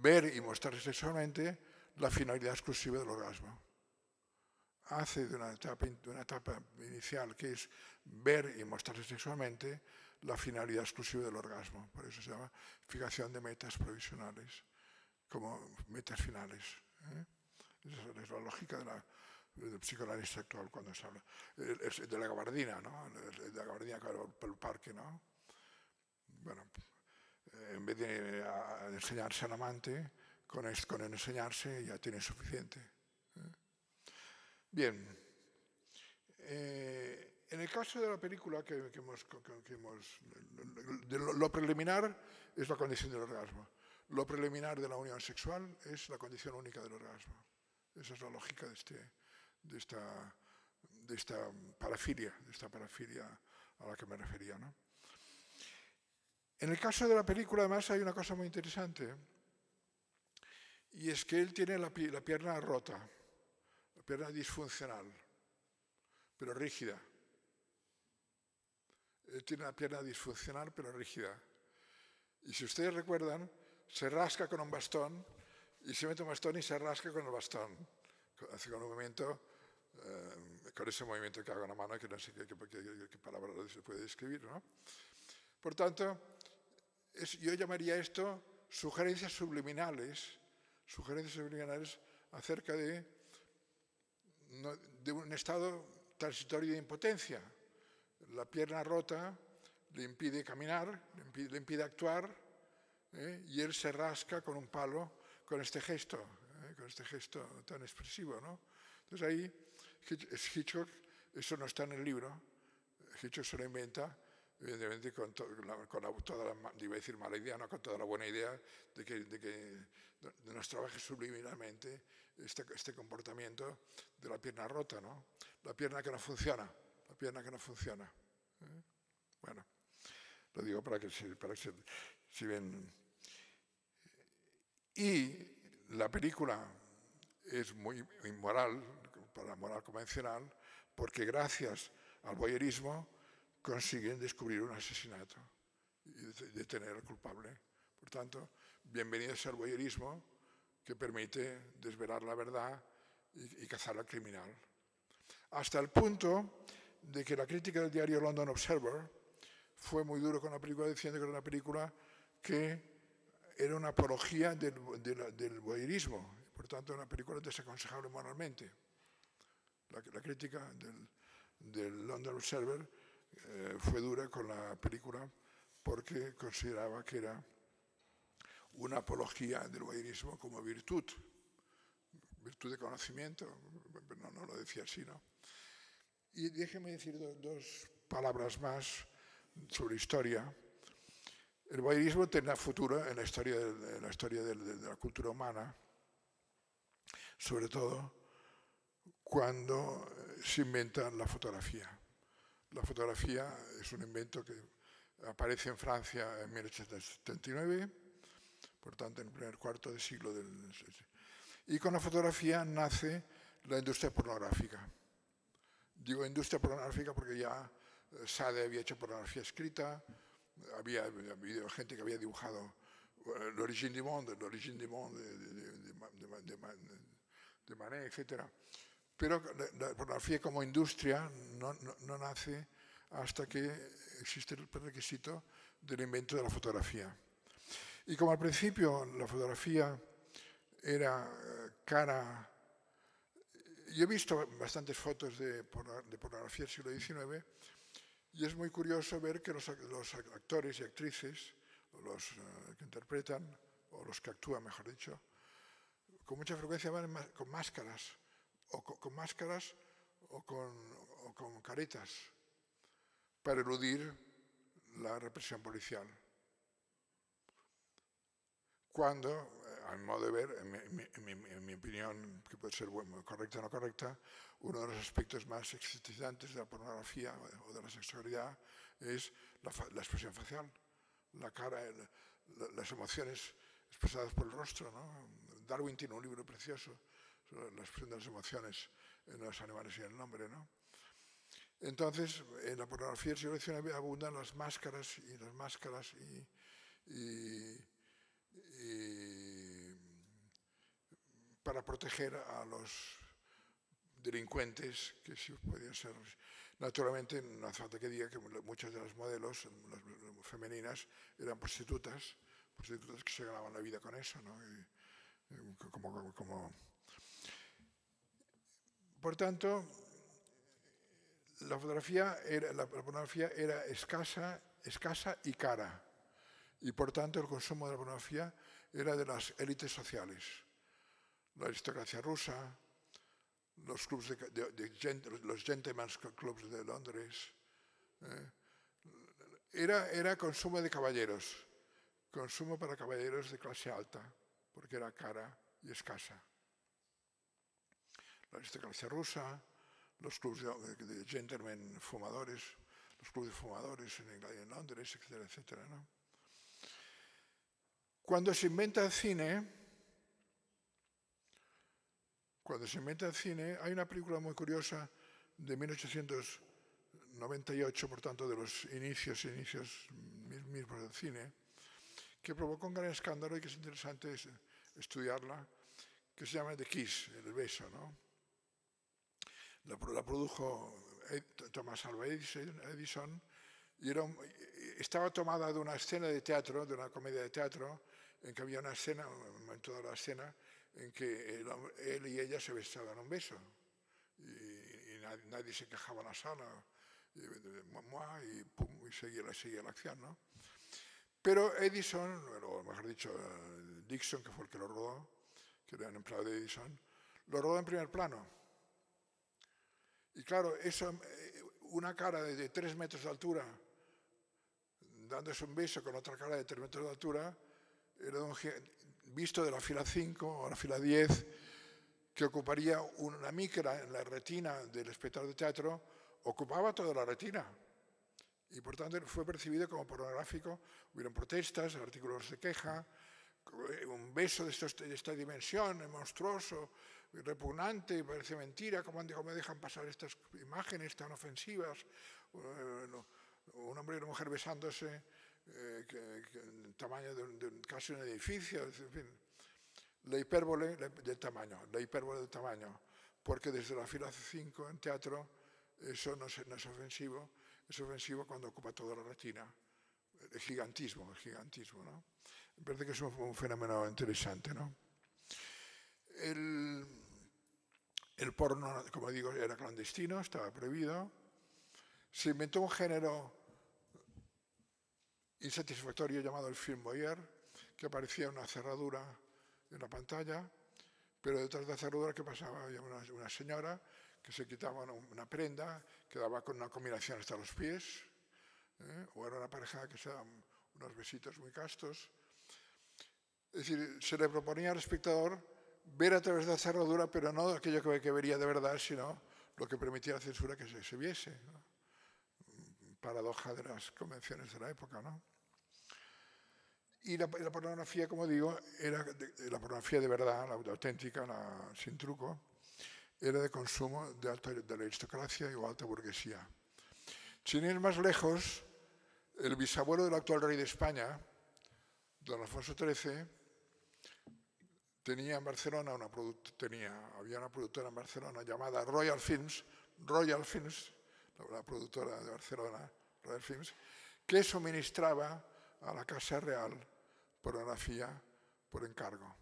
ver y mostrarse sexualmente, la finalidad exclusiva del orgasmo? Hace de una etapa inicial, que es ver y mostrarse sexualmente, la finalidad exclusiva del orgasmo. Por eso se llama fijación de metas provisionales, como metas finales. Esa es la lógica del psicoanálisis actual cuando se habla. De la gabardina, ¿no? De la gabardina por el parque, ¿no? Bueno, en vez de enseñarse al amante, con enseñarse ya tiene suficiente. Bien. En el caso de la película lo preliminar es la condición del orgasmo. Lo preliminar de la unión sexual es la condición única del orgasmo. Esa es la lógica de esta parafilia a la que me refería, ¿no? En el caso de la película, además, hay una cosa muy interesante, y es que él tiene la pierna rota, la pierna disfuncional, pero rígida. tiene una pierna disfuncional pero rígida. Y si ustedes recuerdan, se rasca con un bastón y se mete un bastón y se rasca con el bastón. Hace con un movimiento, con ese movimiento que hago en la mano, que no sé qué palabra se puede describir, ¿no? Por tanto, yo llamaría esto sugerencias subliminales acerca de un estado transitorio de impotencia. La pierna rota le impide caminar, le impide actuar, y él se rasca con un palo con este gesto tan expresivo, ¿no? Entonces ahí Hitchcock, eso no está en el libro, Hitchcock se lo inventa, evidentemente con toda la, iba a decir mala idea, no, con toda la buena idea de que nos trabaje subliminalmente este comportamiento de la pierna rota, ¿no? La pierna que no funciona. Bueno, lo digo para que se ven. Y la película es muy inmoral, para la moral convencional, porque gracias al voyeurismo consiguen descubrir un asesinato y detener al culpable. Por tanto, bienvenidos al voyeurismo que permite desvelar la verdad y cazar al criminal. Hasta el punto de que la crítica del diario London Observer fue muy duro con la película, diciendo que era una película que era una apología del voyeurismo, por tanto una película desaconsejable moralmente. La crítica del London Observer fue dura con la película porque consideraba que era una apología del voyeurismo como virtud de conocimiento, no lo decía así, ¿no? Y déjeme decir dos palabras más sobre historia. El voyeurismo tendrá futuro en la historia de la cultura humana, sobre todo cuando se inventa la fotografía. La fotografía es un invento que aparece en Francia en 1879, por tanto en el primer cuarto de siglo y con la fotografía nace la industria pornográfica. Digo industria pornográfica porque ya Sade había hecho pornografía escrita, había habido gente que había dibujado l'origine du monde de Manet, etc. Pero la pornografía como industria no nace hasta que existe el prerequisito del invento de la fotografía. Y como al principio la fotografía era cara. Yo he visto bastantes fotos de pornografía del siglo XIX y es muy curioso ver que los actores y actrices, los que interpretan, o los que actúan, mejor dicho, con mucha frecuencia van con máscaras, o con caretas, para eludir la represión policial. Cuando, a mi modo de ver, en mi opinión, que puede ser correcta o no correcta, uno de los aspectos más excitantes de la pornografía o de la sexualidad es la expresión facial, la cara, las emociones expresadas por el rostro, ¿no? Darwin tiene un libro precioso sobre la expresión de las emociones en los animales y en el hombre, ¿no? Entonces, en la pornografía del siglo XIX abundan las máscaras y para proteger a los delincuentes, que sí podían ser. Naturalmente, no hace falta que diga que muchas de las modelos femeninas eran prostitutas que se ganaban la vida con eso, ¿no? Por tanto, la pornografía era escasa y cara, y por tanto el consumo de la pornografía era de las élites sociales. La aristocracia rusa, los clubs los gentlemen's clubs de Londres, era consumo de caballeros, consumo para caballeros de clase alta, porque era cara y escasa. La aristocracia rusa, los clubs de gentlemen fumadores, los clubes de fumadores en Londres, etcétera, etcétera, ¿no? Cuando se inventa el cine, hay una película muy curiosa de 1890 98, por tanto, de los inicios mismos del cine, que provocó un gran escándalo y que es interesante estudiarla, que se llama The Kiss, el beso, ¿no? La produjo Thomas Alva Edison y estaba tomada de una escena de teatro, de una comedia de teatro, en que había una escena, un momento de la escena, en que él y ella se besaban un beso. Y nadie se quejaba en la sala, y pum, y seguía la acción, ¿no? Pero Edison, o mejor dicho, Dixon, que fue el que lo rodó, que era un empleado de Edison, lo rodó en primer plano. Y claro, eso, una cara de 3 metros de altura, dándose un beso con otra cara de 3 metros de altura, era visto de la fila 5 o la fila 10, que ocuparía una micra en la retina del espectador de teatro, ocupaba toda la retina. Y por tanto fue percibido como pornográfico. Hubieron protestas, artículos de queja, un beso de esta dimensión, monstruoso, repugnante, parece mentira, ¿cómo me dejan pasar estas imágenes tan ofensivas? Un hombre y una mujer besándose, el tamaño de casi un edificio, en fin. La hipérbole del tamaño, porque desde la fila 5 en teatro eso no es ofensivo, es ofensivo cuando ocupa toda la retina. El gigantismo, ¿no? Me parece que es un fenómeno interesante, ¿no? El porno, como digo, era clandestino, estaba prohibido. Se inventó un género insatisfactorio llamado el film voyeur, que aparecía una cerradura en la pantalla, pero detrás de la cerradura, ¿qué pasaba? Había una señora que se quitaba una prenda, quedaba con una combinación hasta los pies, o era una pareja que se daban unos besitos muy castos. Es decir, se le proponía al espectador ver a través de la cerradura, pero no aquello que vería de verdad, sino lo que permitía la censura que se viese, ¿no? Paradoja de las convenciones de la época, ¿no? Y la pornografía, como digo, era la pornografía de verdad, la auténtica, sin truco, era de consumo de la aristocracia o alta burguesía. Sin ir más lejos, el bisabuelo del actual rey de España, don Alfonso XIII, tenía en Barcelona había una productora en Barcelona llamada Royal Films, la productora de Barcelona, Royal Films, que suministraba a la Casa Real pornografía por encargo.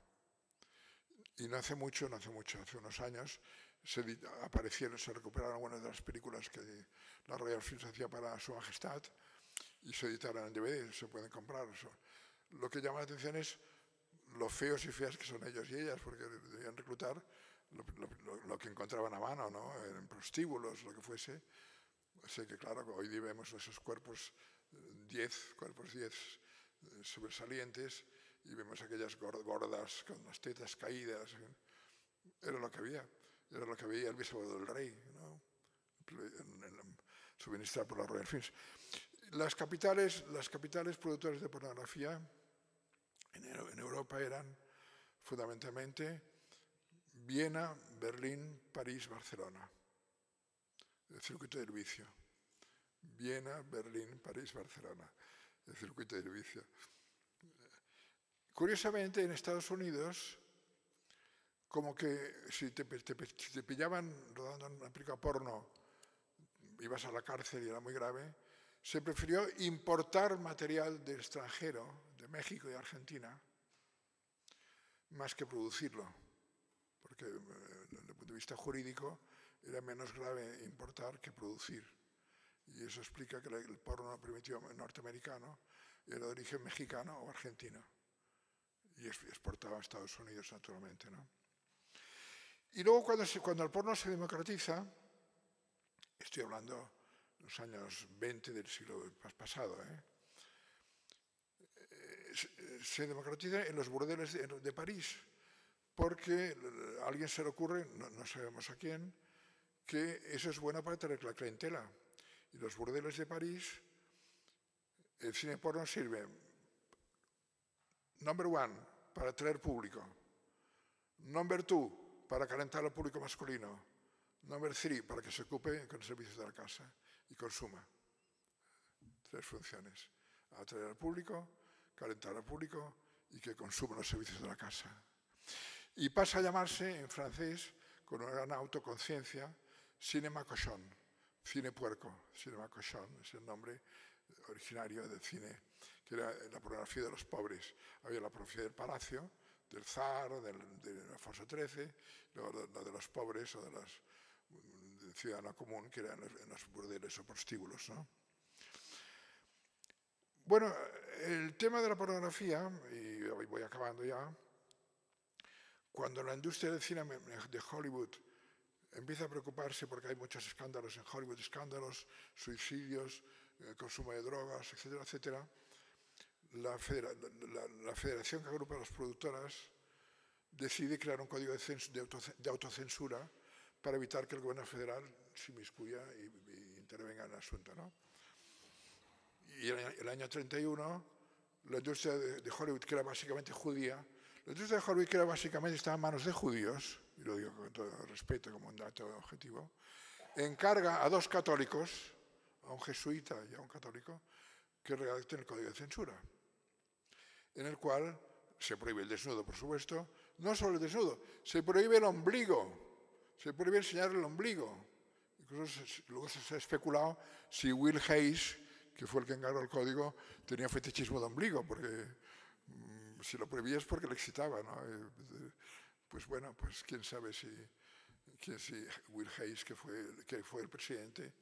Y no hace mucho, hace unos años, se recuperaron algunas de las películas que la Royal Films hacía para Su Majestad y se editaron en DVD, se pueden comprar. Lo que llama la atención es lo feos y feas que son ellos y ellas, porque debían reclutar lo que encontraban a mano, ¿no? En prostíbulos, lo que fuese. Sé que, claro, hoy vemos esos cuerpos 10 sobresalientes y vemos aquellas gordas con las tetas caídas. Era lo que había el bisabuelo del rey, ¿no? Suministrado por la Royal Films. Las capitales productoras de pornografía en Europa eran fundamentalmente Viena, Berlín, París, Barcelona. El circuito del vicio. Viena, Berlín, París, Barcelona. El circuito del vicio. Curiosamente, en Estados Unidos, como que si te pillaban rodando una película porno, ibas a la cárcel y era muy grave, se prefirió importar material del extranjero, de México y Argentina, más que producirlo, porque desde el punto de vista jurídico era menos grave importar que producir. Y eso explica que el porno primitivo norteamericano era de origen mexicano o argentino y exportaba a Estados Unidos, naturalmente, ¿no? Y luego cuando el porno se democratiza, estoy hablando de los años 20 del siglo pasado, se democratiza en los burdeles de París, porque a alguien se le ocurre, no sabemos a quién, que eso es bueno para tener la clientela. Y los burdeles de París, el cine porno sirve, number one, para atraer público, number two, para calentar al público masculino, number three, para que se ocupe con los servicios de la casa. y consuma. 3 funciones: atraer al público, calentar al público y que consuma los servicios de la casa. Y pasa a llamarse en francés, con una gran autoconciencia, cinéma cochon, cine puerco. Cinéma cochon es el nombre originario del cine, que era la pornografía de los pobres. Había la pornografía del palacio, del zar, de Alfonso XIII, luego la de los pobres o del ciudadano común, que eran en los burdeles o prostíbulos, ¿no? Bueno, el tema de la pornografía, y voy acabando ya, cuando la industria del cine de Hollywood empieza a preocuparse porque hay muchos escándalos en Hollywood, escándalos, suicidios, consumo de drogas, etcétera, etcétera, la federación que agrupa a las productoras decide crear un código de autocensura para evitar que el gobierno federal se inmiscuya y intervenga en el asunto, ¿no? Y el año 31, la industria de Hollywood, que era básicamente judía, la industria de Hollywood, que era básicamente estaba en manos de judíos, y lo digo con todo respeto como un dato objetivo, encarga a 2 católicos, a un jesuita y a un católico, que redacten el código de censura, en el cual se prohíbe el desnudo, por supuesto, no solo el desnudo, se prohíbe el ombligo, se prohíbe enseñar el ombligo. Incluso luego se ha especulado si Will Hayes, que fue el que encargó el código, tenía fetichismo de ombligo, porque si lo prohibía es porque le excitaba, ¿no? Pues bueno, pues quién sabe si Will Hayes, que fue el presidente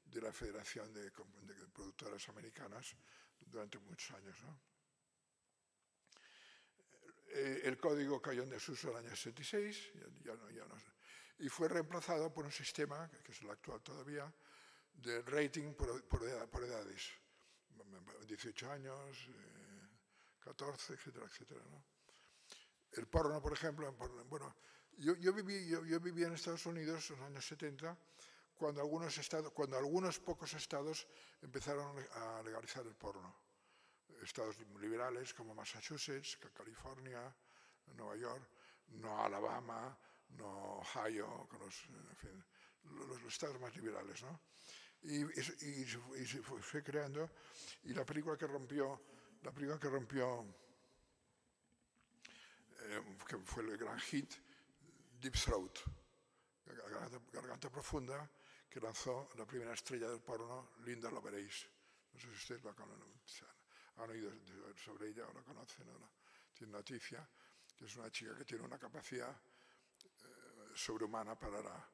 de la Federación de Productoras Americanas durante muchos años, ¿no? El código cayó en desuso en el año 66, y fue reemplazado por un sistema, que es el actual todavía, de rating por edades. 18 años, 14, etcétera, etcétera, ¿no? El porno, por ejemplo, bueno, yo viví en Estados Unidos en los años 70, cuando algunos pocos estados empezaron a legalizar el porno. Estados liberales como Massachusetts, California, Nueva York, no Alabama, no Ohio, en fin, los estados más liberales, ¿no? Y se fue creando, y la película que rompió, que fue el gran hit, Deep Throat, Garganta Profunda, que lanzó la primera estrella del porno, Linda Lovelace. No sé si ustedes han oído sobre ella o la conocen, o no. Tiene noticia, que es una chica que tiene una capacidad sobrehumana para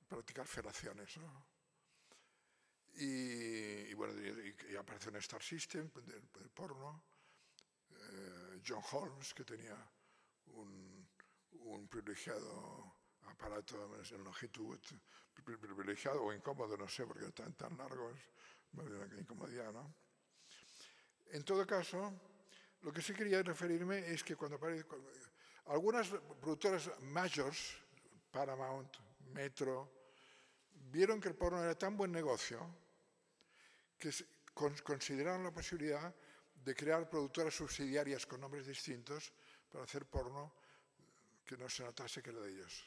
practicar felaciones, ¿no? Y bueno, y apareció en Star System, del porno. John Holmes, que tenía un privilegiado aparato en longitud, privilegiado o incómodo, no sé, porque están tan largos, me da una incomodidad, ¿no? En todo caso, lo que sí quería referirme es que cuando algunas productoras majors, Paramount, Metro, vieron que el porno era tan buen negocio que consideraron la posibilidad de crear productoras subsidiarias con nombres distintos para hacer porno que no se notase que era de ellos.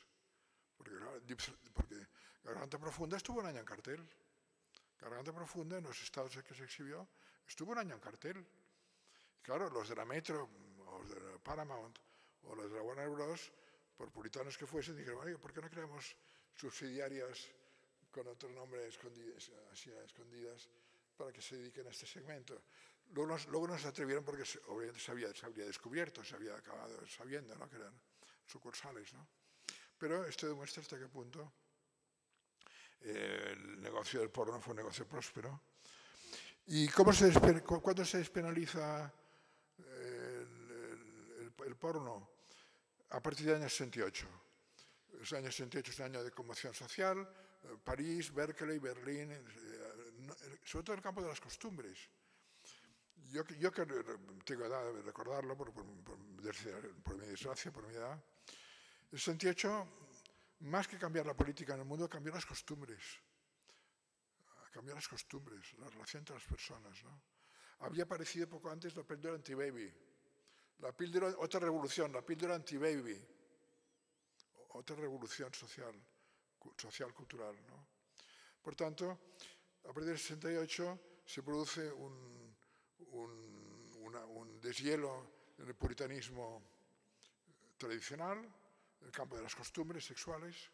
Porque Garganta Profunda estuvo un año en cartel. Garganta Profunda, en los estados en que se exhibió, estuvo un año en cartel. Claro, los de la Metro, o los de la Paramount, o los de la Warner Bros., por puritanos que fuesen, dijeron, oye, ¿por qué no creamos subsidiarias con otro nombre así a escondidas para que se dediquen a este segmento? Luego no se atrevieron porque obviamente se había descubierto, se había acabado sabiendo, ¿no?, que eran sucursales, ¿no? Pero esto demuestra hasta qué punto el negocio del porno fue un negocio próspero. ¿Y cuándo se despenaliza el porno? A partir del año 68. El año 68 es un año de conmoción social. París, Berkeley, Berlín, sobre todo en el campo de las costumbres. Yo que tengo edad de recordarlo por mi desgracia, por mi edad, el 68, más que cambiar la política en el mundo, cambió las costumbres. Cambió las costumbres, la relación entre las personas, ¿no? Había aparecido poco antes la píldora anti-baby. Otra revolución, la píldora anti-baby. Otra revolución social, cultural, ¿no? Por tanto, a partir del 68 se produce un deshielo en el puritanismo tradicional, en el campo de las costumbres sexuales.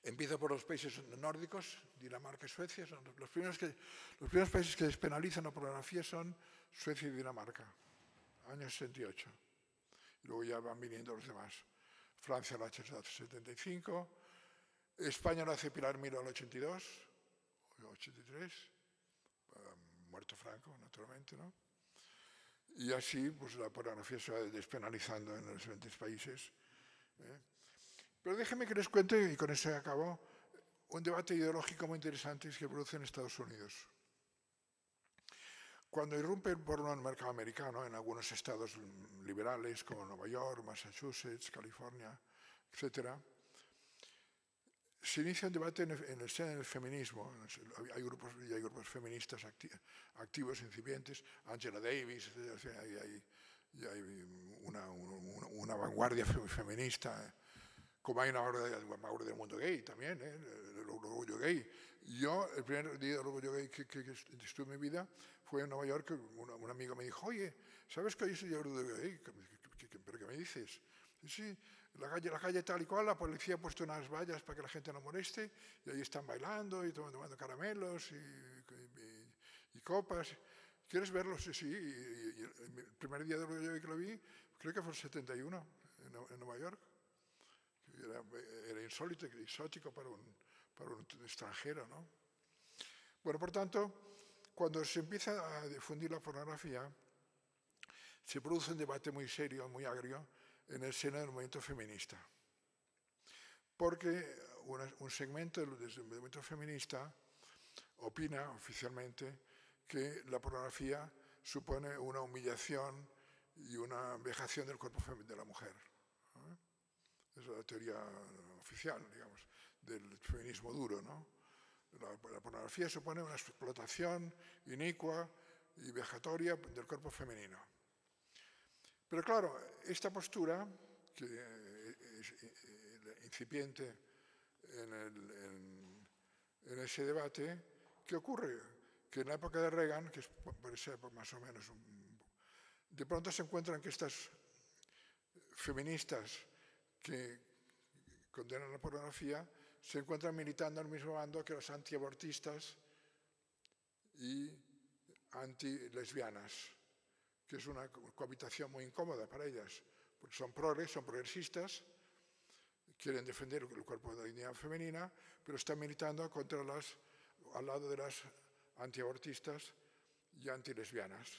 Empieza por los países nórdicos, Dinamarca y Suecia. Son los primeros países que despenalizan la pornografía son Suecia y Dinamarca, año 68. Y luego ya van viniendo los demás. Francia lo ha hecho en el 75, España lo hace Pilar Miró en el 82, o 83, muerto Franco, naturalmente, ¿no? Y así, pues la pornografía se va despenalizando en los diferentes países. Pero déjenme que les cuente, y con eso acabo, un debate ideológico muy interesante que se produce en Estados Unidos. Cuando irrumpe el porno en el mercado americano, en algunos estados liberales como Nueva York, Massachusetts, California, etc., se inicia un debate en el seno del feminismo. Hay grupos feministas activos, incipientes, Angela Davis, etc., y hay una vanguardia feminista, como hay una vanguardia del mundo gay también, el orgullo gay. Yo, el primer día del orgullo gay que estuve en mi vida fue en Nueva York, que un amigo me dijo, oye, ¿sabes que hoy es el orgullo gay? ¿Pero qué me dices? Sí, la calle tal y cual, la policía ha puesto unas vallas para que la gente no moleste, y ahí están bailando y tomando caramelos y copas. ¿Quieres verlos? Sí. Y el primer día del orgullo gay que lo vi, creo que fue el 71, en Nueva York. Era insólito, exótico para un extranjero, ¿no? Bueno, por tanto, cuando se empieza a difundir la pornografía, se produce un debate muy serio, muy agrio, en el seno del movimiento feminista. Porque un segmento del movimiento feminista opina oficialmente que la pornografía supone una humillación y una vejación del cuerpo de la mujer. Es la teoría oficial, digamos, del feminismo duro, ¿no? La pornografía supone una explotación inicua y vejatoria del cuerpo femenino. Pero claro, esta postura, que es incipiente en ese debate, ¿qué ocurre? Que en la época de Reagan, que es por esa época más o menos, de pronto se encuentran que estas feministas que condenan la pornografía se encuentran militando al mismo bando que los antiabortistas y antilesbianas, que es una cohabitación muy incómoda para ellas, porque son progresistas, quieren defender el cuerpo de la dignidad femenina, pero están militando al lado de las antiabortistas y antilesbianas,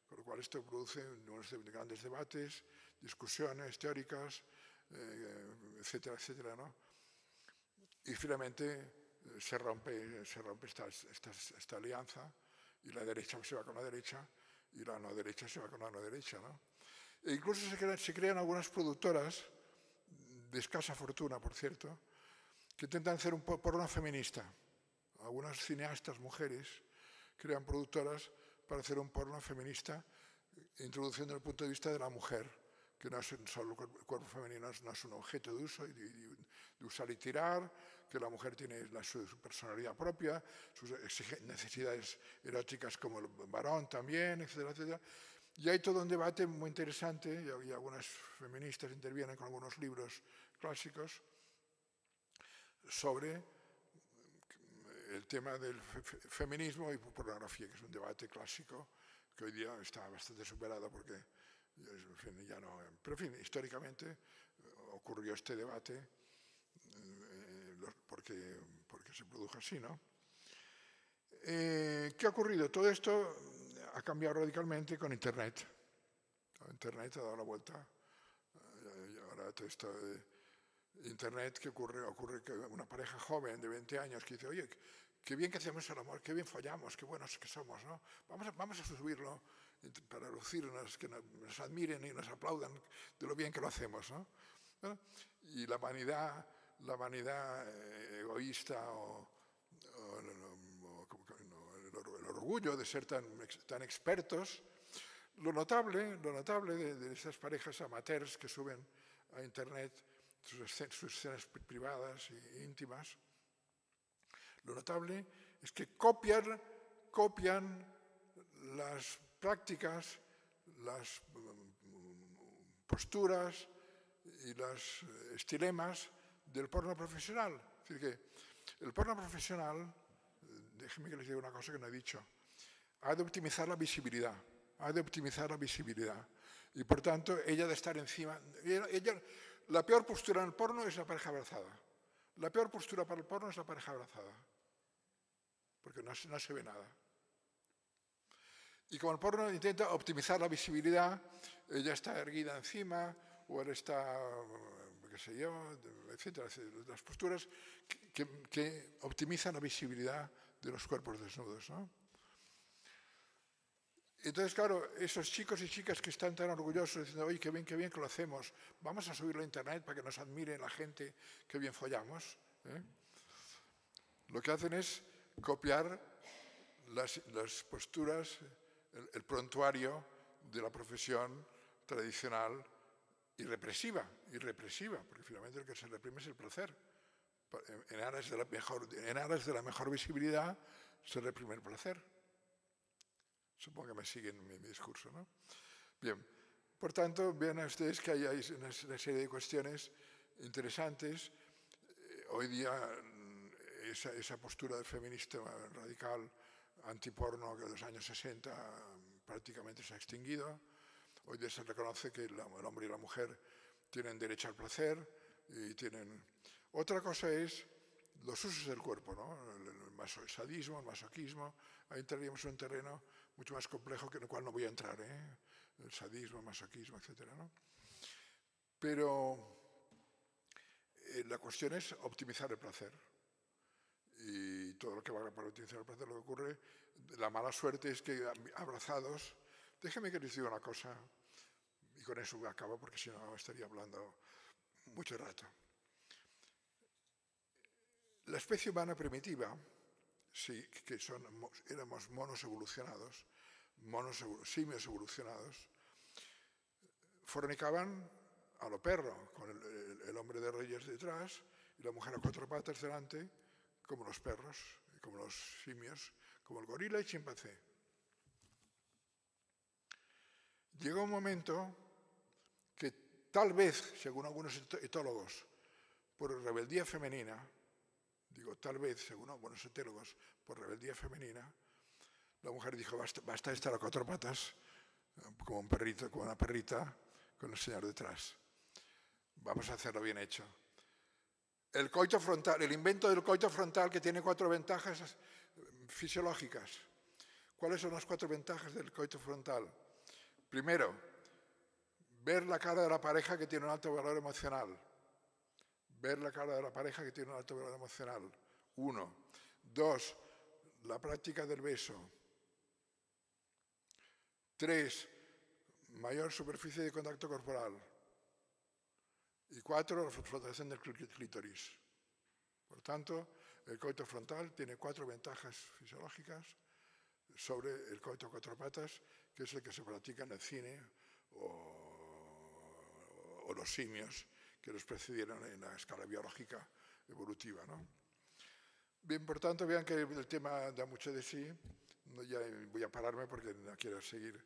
con lo cual esto produce unos grandes debates, discusiones teóricas, etcétera, etcétera, ¿no? Y finalmente se rompe esta alianza, y la derecha se va con la derecha y la no derecha se va con la no derecha, ¿no? E incluso se crean algunas productoras de escasa fortuna, por cierto, que intentan hacer un porno feminista. Algunas cineastas mujeres crean productoras para hacer un porno feminista, introduciendo el punto de vista de la mujer, que no es solo el cuerpo femenino, no es un objeto de uso, de usar y tirar, que la mujer tiene su personalidad propia, sus necesidades eróticas como el varón también, etcétera, etcétera. Y hay todo un debate muy interesante, y algunas feministas intervienen con algunos libros clásicos sobre el tema del feminismo y pornografía, que es un debate clásico que hoy día está bastante superado porque, en fin, ya no. Pero, en fin, históricamente ocurrió este debate porque se produjo así, ¿no? ¿Qué ha ocurrido? Todo esto ha cambiado radicalmente con Internet. Internet ha dado la vuelta. Y ahora todo esto de Internet, ¿qué ocurre? Ocurre que una pareja joven de 20 años que dice, oye, qué bien que hacemos el amor, qué bien follamos, qué buenos que somos, ¿no? Vamos a subirlo para lucirnos, que nos admiren y nos aplaudan de lo bien que lo hacemos, ¿no? Y la vanidad egoísta o el orgullo de ser tan expertos, lo notable de esas parejas amateurs que suben a Internet sus escenas privadas e íntimas, lo notable Es que copian las prácticas, las posturas y los estilemas del porno profesional. Es decir, que el porno profesional, déjenme que les diga una cosa que no he dicho, ha de optimizar la visibilidad, y por tanto ella ha de estar encima. La peor postura en el porno es la pareja abrazada. La peor postura para el porno es la pareja abrazada, porque no se ve nada. Y como el porno intenta optimizar la visibilidad, ella está erguida encima, o él está, qué sé yo, etcétera. Las posturas que optimizan la visibilidad de los cuerpos desnudos, ¿no? Entonces, claro, esos chicos y chicas que están tan orgullosos diciendo, oye, qué bien que lo hacemos, vamos a subirlo a internet para que nos admire la gente, qué bien follamos, ¿eh? Lo que hacen es copiar las posturas, el prontuario de la profesión tradicional y represiva, porque finalmente lo que se reprime es el placer. En aras de la mejor visibilidad se reprime el placer. Supongo que me siguen mi discurso, ¿no? Bien, por tanto, vean ustedes que hay una serie de cuestiones interesantes. Hoy día esa postura de feminista radical antiporno que en los años 60 prácticamente se ha extinguido. Hoy día se reconoce que el hombre y la mujer tienen derecho al placer y tienen... Otra cosa es los usos del cuerpo, ¿no? El sadismo, el masoquismo. Ahí entraríamos en un terreno mucho más complejo en el cual no voy a entrar, ¿eh? El sadismo, el masoquismo, etcétera, ¿no? Pero la cuestión es optimizar el placer. Y todo lo que va para optimizar el placer, lo que ocurre, la mala suerte es que abrazados... Déjenme que les diga una cosa, y con eso acabo porque si no estaría hablando mucho rato. La especie humana primitiva, sí, que éramos monos evolucionados, simios evolucionados, fornicaban a lo perro, con el hombre de reyes detrás y la mujer a cuatro patas delante, como los perros, como los simios, como el gorila y chimpancé. Llegó un momento que tal vez, según algunos etólogos, por rebeldía femenina, digo tal vez, según algunos etólogos, por rebeldía femenina, la mujer dijo, basta de estar a cuatro patas, como un perrito, como una perrita, con el señor detrás. Vamos a hacerlo bien hecho. El coito frontal, el invento del coito frontal que tiene 4 ventajas fisiológicas. ¿Cuáles son las 4 ventajas del coito frontal? Primero, ver la cara de la pareja que tiene un alto valor emocional. Ver la cara de la pareja que tiene un alto valor emocional. 1. 2. La práctica del beso. 3. Mayor superficie de contacto corporal. Y 4. La flotación del clítoris. Por tanto, el coito frontal tiene 4 ventajas fisiológicas sobre el coito a 4 patas, que es el que se practica en el cine o los simios que los precedieron en la escala biológica evolutiva, ¿no? Bien, por tanto, vean que el tema da mucho de sí. Ya voy a pararme porque no quiero seguir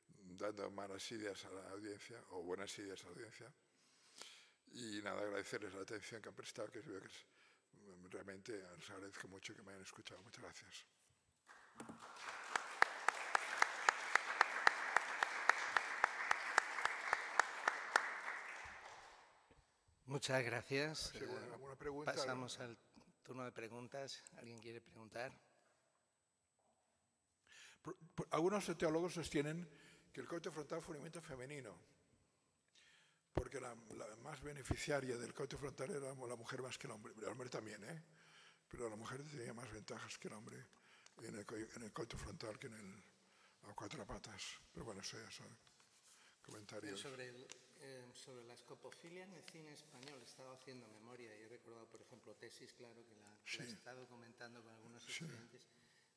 dando malas ideas a la audiencia o buenas ideas a la audiencia. Y nada, agradecerles la atención que han prestado, que veo que realmente les agradezco mucho que me hayan escuchado. Muchas gracias. Muchas gracias. ¿Alguna pregunta? Pasamos al turno de preguntas. ¿Alguien quiere preguntar? Algunos teólogos sostienen que el coito frontal fue un invento femenino, porque la más beneficiaria del coito frontal era la mujer más que el hombre también, ¿eh? Pero la mujer tenía más ventajas que el hombre en el coito frontal que a 4 patas. Pero bueno, eso ya son comentarios. Sobre la escopofilia en el cine español, he estado haciendo memoria y he recordado, por ejemplo, Tesis, claro, que la he estado comentando con algunos estudiantes.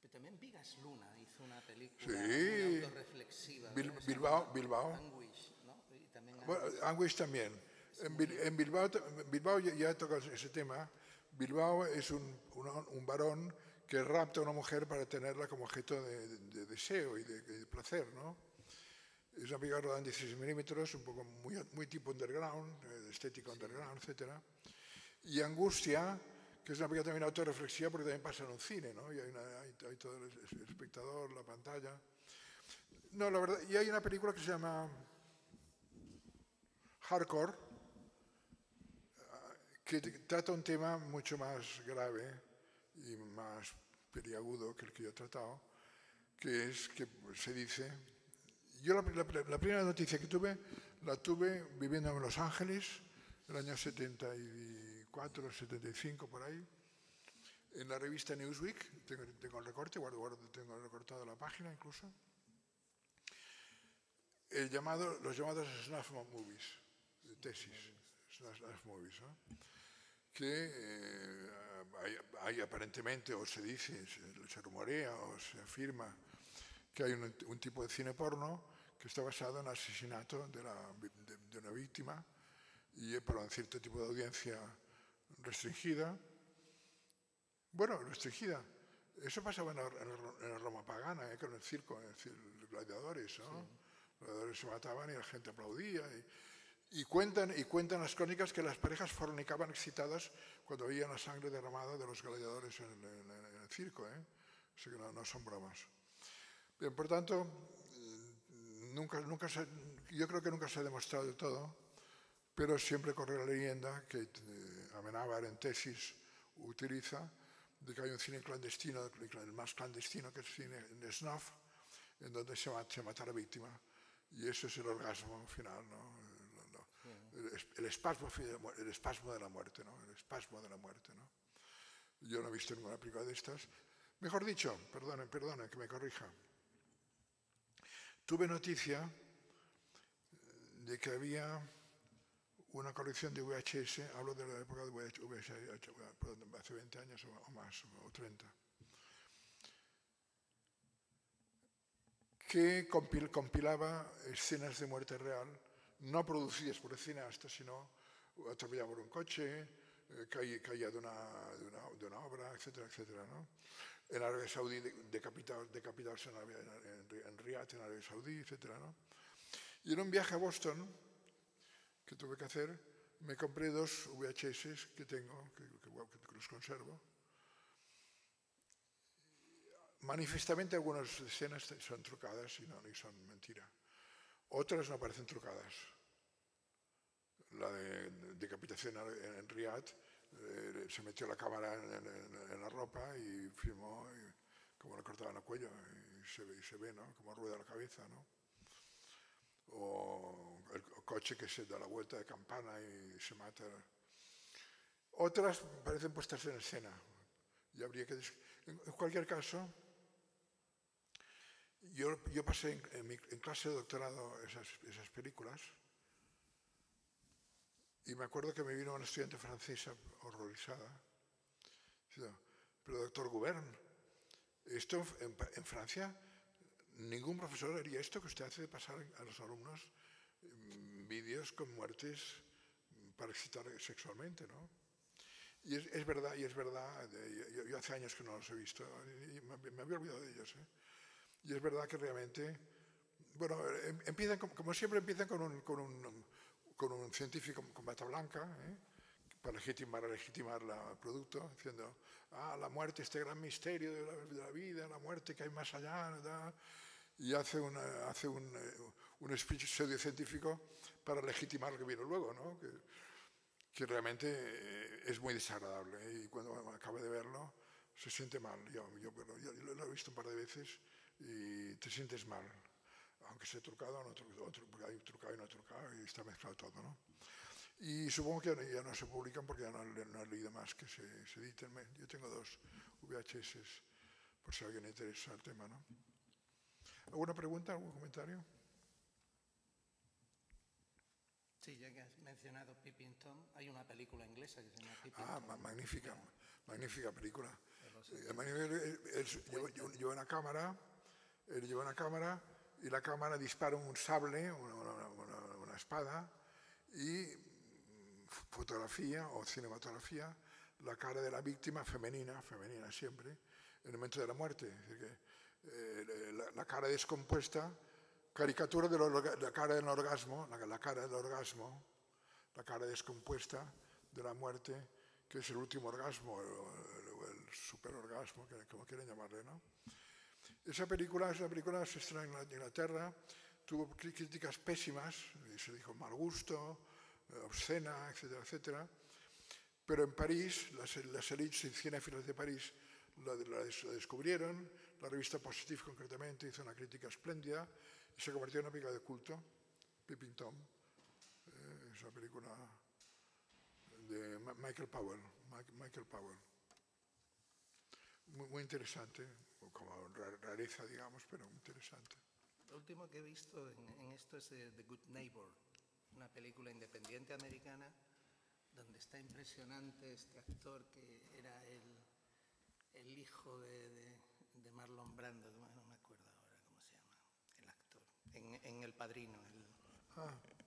Pero también Vigas Luna hizo una película muy autorreflexiva. Bilbao. Anguish, ¿no? Y también Anguish también. En Bilbao ya he tocado ese tema. Bilbao es un varón que rapta a una mujer para tenerla como objeto de deseo y de placer, ¿no? Es una película rodada en 16 milímetros, un poco muy tipo underground, estética underground, etc. Y Angustia, que es una película también autorreflexiva porque también pasa en un cine, ¿no? Y hay todo el espectador, la pantalla. No, la verdad, y hay una película que se llama Hardcore, que trata un tema mucho más grave y más peliagudo que el que yo he tratado, que es que se dice... Yo la primera noticia que tuve, la tuve viviendo en Los Ángeles, en el año 74, 75, por ahí, en la revista Newsweek. Tengo el recorte, tengo recortado la página incluso. Los llamados snuff movies, tesis, snuff movies, ¿no? Que hay aparentemente, o se dice, se rumorea o se afirma que hay un tipo de cine porno que está basado en el asesinato de una víctima y para un cierto tipo de audiencia restringida. Bueno, restringida. Eso pasaba en la Roma pagana, con el circo, es decir, los gladiadores, ¿no? Sí. Los gladiadores se mataban y la gente aplaudía. Y cuentan las crónicas que las parejas fornicaban excitadas cuando veían la sangre derramada de los gladiadores en el circo, ¿eh? O sea que no son bromas. Bien, por tanto, yo creo que nunca se ha demostrado del todo, pero siempre corre la leyenda que Amenábar en tesis utiliza de que hay un cine clandestino, el más clandestino que es el cine de snuff, en donde se mata a la víctima. Y eso es el orgasmo final, ¿no? El espasmo de la muerte, ¿no? El espasmo de la muerte, ¿no? Yo no he visto ninguna película de estas. Mejor dicho, perdone, que me corrija. Tuve noticia de que había una colección de VHS, hablo de la época de VHS, hace 20 años o más, o 30, que compilaba escenas de muerte real, no producidas por el cineasta, sino atropellado por un coche, caía de una obra, etcétera, etcétera, ¿no? En Arabia Saudí, decapitados en Riyadh, en Arabia Saudí, etcétera, ¿no? Y en un viaje a Boston que tuve que hacer, me compré 2 VHS que tengo, que los conservo. Manifestamente algunas escenas son trucadas y son mentira. Otras no parecen trucadas. La de decapitación en Riyadh, se metió la cámara en la ropa y filmó como le cortaban el cuello y se ve, ¿no? Como rueda la cabeza, ¿no? O el coche que se da la vuelta de campana y se mata. Otras parecen puestas en escena. Y habría que... En cualquier caso, yo pasé en clase de doctorado esas películas y me acuerdo que me vino una estudiante francesa horrorizada. Pero doctor Gubern, esto en Francia ningún profesor haría esto que usted hace de pasar a los alumnos vídeos con muertes para excitar sexualmente, ¿no? Y es verdad, yo hace años que no los he visto y me había olvidado de ellos, ¿eh? Y es verdad que realmente, bueno, empiezan, como siempre, empiezan con un científico con bata blanca, ¿eh? Para legitimar el producto, diciendo, la muerte, este gran misterio de la vida, la muerte que hay más allá, ¿verdad? Y hace un speech pseudocientífico para legitimar lo que viene luego, ¿no? Que realmente es muy desagradable, ¿eh? Y cuando acaba de verlo se siente mal. Yo lo he visto un par de veces y te sientes mal, aunque sea trucado o no trucado, porque hay trucado y no trucado y está mezclado todo, ¿no? Y supongo que ya no se publican porque ya no he leído más que se editen. Yo tengo 2 VHS por si a alguien le interesa el tema, ¿no? ¿Alguna pregunta, algún comentario? Sí, ya que has mencionado Peeping Tom, hay una película inglesa que se llama Peeping Tom. Magnífica película. Lleva una cámara, y la cámara dispara un sable, una espada, y fotografía o cinematografía la cara de la víctima, femenina siempre, el momento de la muerte. Es decir, la cara descompuesta, caricatura de la cara del orgasmo, la cara del orgasmo, la cara descompuesta de la muerte, que es el último orgasmo, o el superorgasmo, como quieren llamarle, ¿no? Esa película se estrenó en Inglaterra, tuvo críticas pésimas, se dijo mal gusto, obscena, etcétera, etcétera. Pero en París, las élites cinéfilas de París la descubrieron, la revista Positive concretamente hizo una crítica espléndida y se convirtió en una película de culto, Peeping Tom. Es una película de Michael Powell. Muy interesante, como rareza, digamos, pero muy interesante. Lo último que he visto en esto es The Good Neighbor, una película independiente americana donde está impresionante este actor que era el hijo de Marlon Brando, no me acuerdo ahora cómo se llama, el actor, en El Padrino,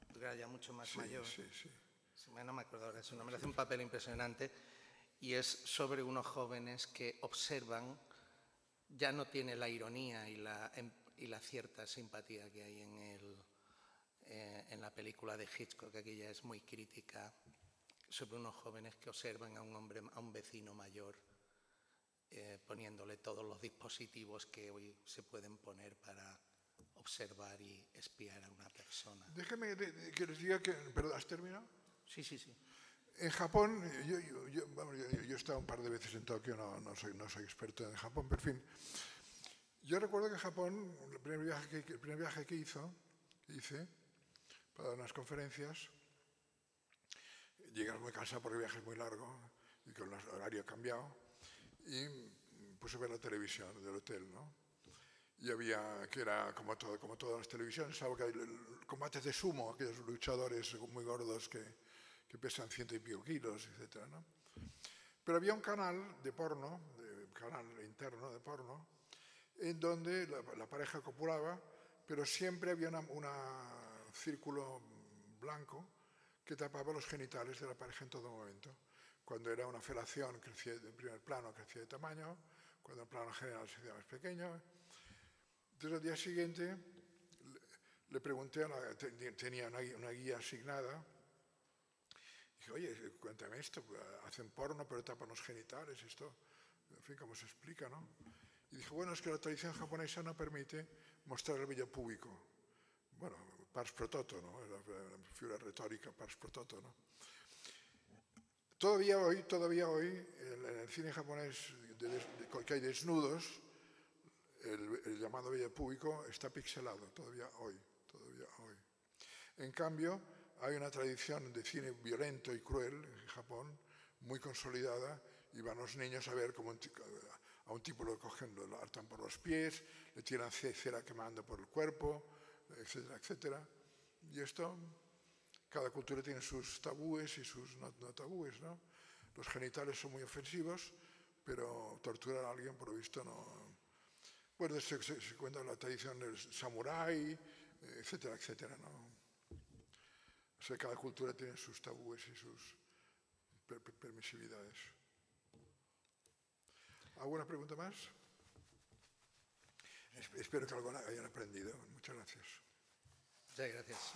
porque era ya mucho más mayor. Sí. No me acuerdo ahora su nombre, hace un papel impresionante y es sobre unos jóvenes que observan, ya no tiene la ironía y la cierta simpatía que hay en la película de Hitchcock, que aquí ya es muy crítica, sobre unos jóvenes que observan a un vecino mayor poniéndole todos los dispositivos que hoy se pueden poner para observar y espiar a una persona. Déjeme que les diga que... ¿Perdón, has terminado? Sí. En Japón, yo he estado un par de veces en Tokio, no soy experto en Japón, pero en fin. Yo recuerdo que en Japón, el primer viaje que hice para dar unas conferencias, llegué muy cansado porque el viaje es muy largo y con el horario cambiado, y puse a ver la televisión del hotel, ¿no? Y había, que era como todas las televisiones, salvo que hay combates de sumo, aquellos luchadores muy gordos que pesan 100 y pico kilos, etc., ¿no? Pero había un canal de porno, canal interno de porno, en donde la pareja copulaba, pero siempre había un círculo blanco que tapaba los genitales de la pareja en todo momento. Cuando era una felación, crecía en primer plano, crecía de tamaño, cuando en plano general se hacía más pequeño. Entonces, al día siguiente, le pregunté, tenía una guía asignada, dije, oye, cuéntame esto, hacen porno pero tapan los genitales, esto, en fin, ¿cómo se explica, no? Y dije, bueno, es que la tradición japonesa no permite mostrar el vello púbico. Bueno, pars pro toto, ¿no? La figura retórica, pars pro toto, ¿no? Todavía hoy, en el cine japonés que hay desnudos, el llamado vello púbico está pixelado, todavía hoy. En cambio, hay una tradición de cine violento y cruel en Japón, muy consolidada, y van los niños a ver cómo a un tipo lo cogen, lo hartan por los pies, le tiran cera quemando por el cuerpo, etcétera, etcétera. Y esto, cada cultura tiene sus tabúes y sus no tabúes, ¿no? Los genitales son muy ofensivos, pero torturar a alguien, por lo visto, no. Bueno, se cuenta la tradición del samurái, etcétera, etcétera, ¿no? O sea, cada cultura tiene sus tabúes y sus permisividades. ¿Alguna pregunta más? Espero que algo hayan aprendido. Muchas gracias. Muchas gracias.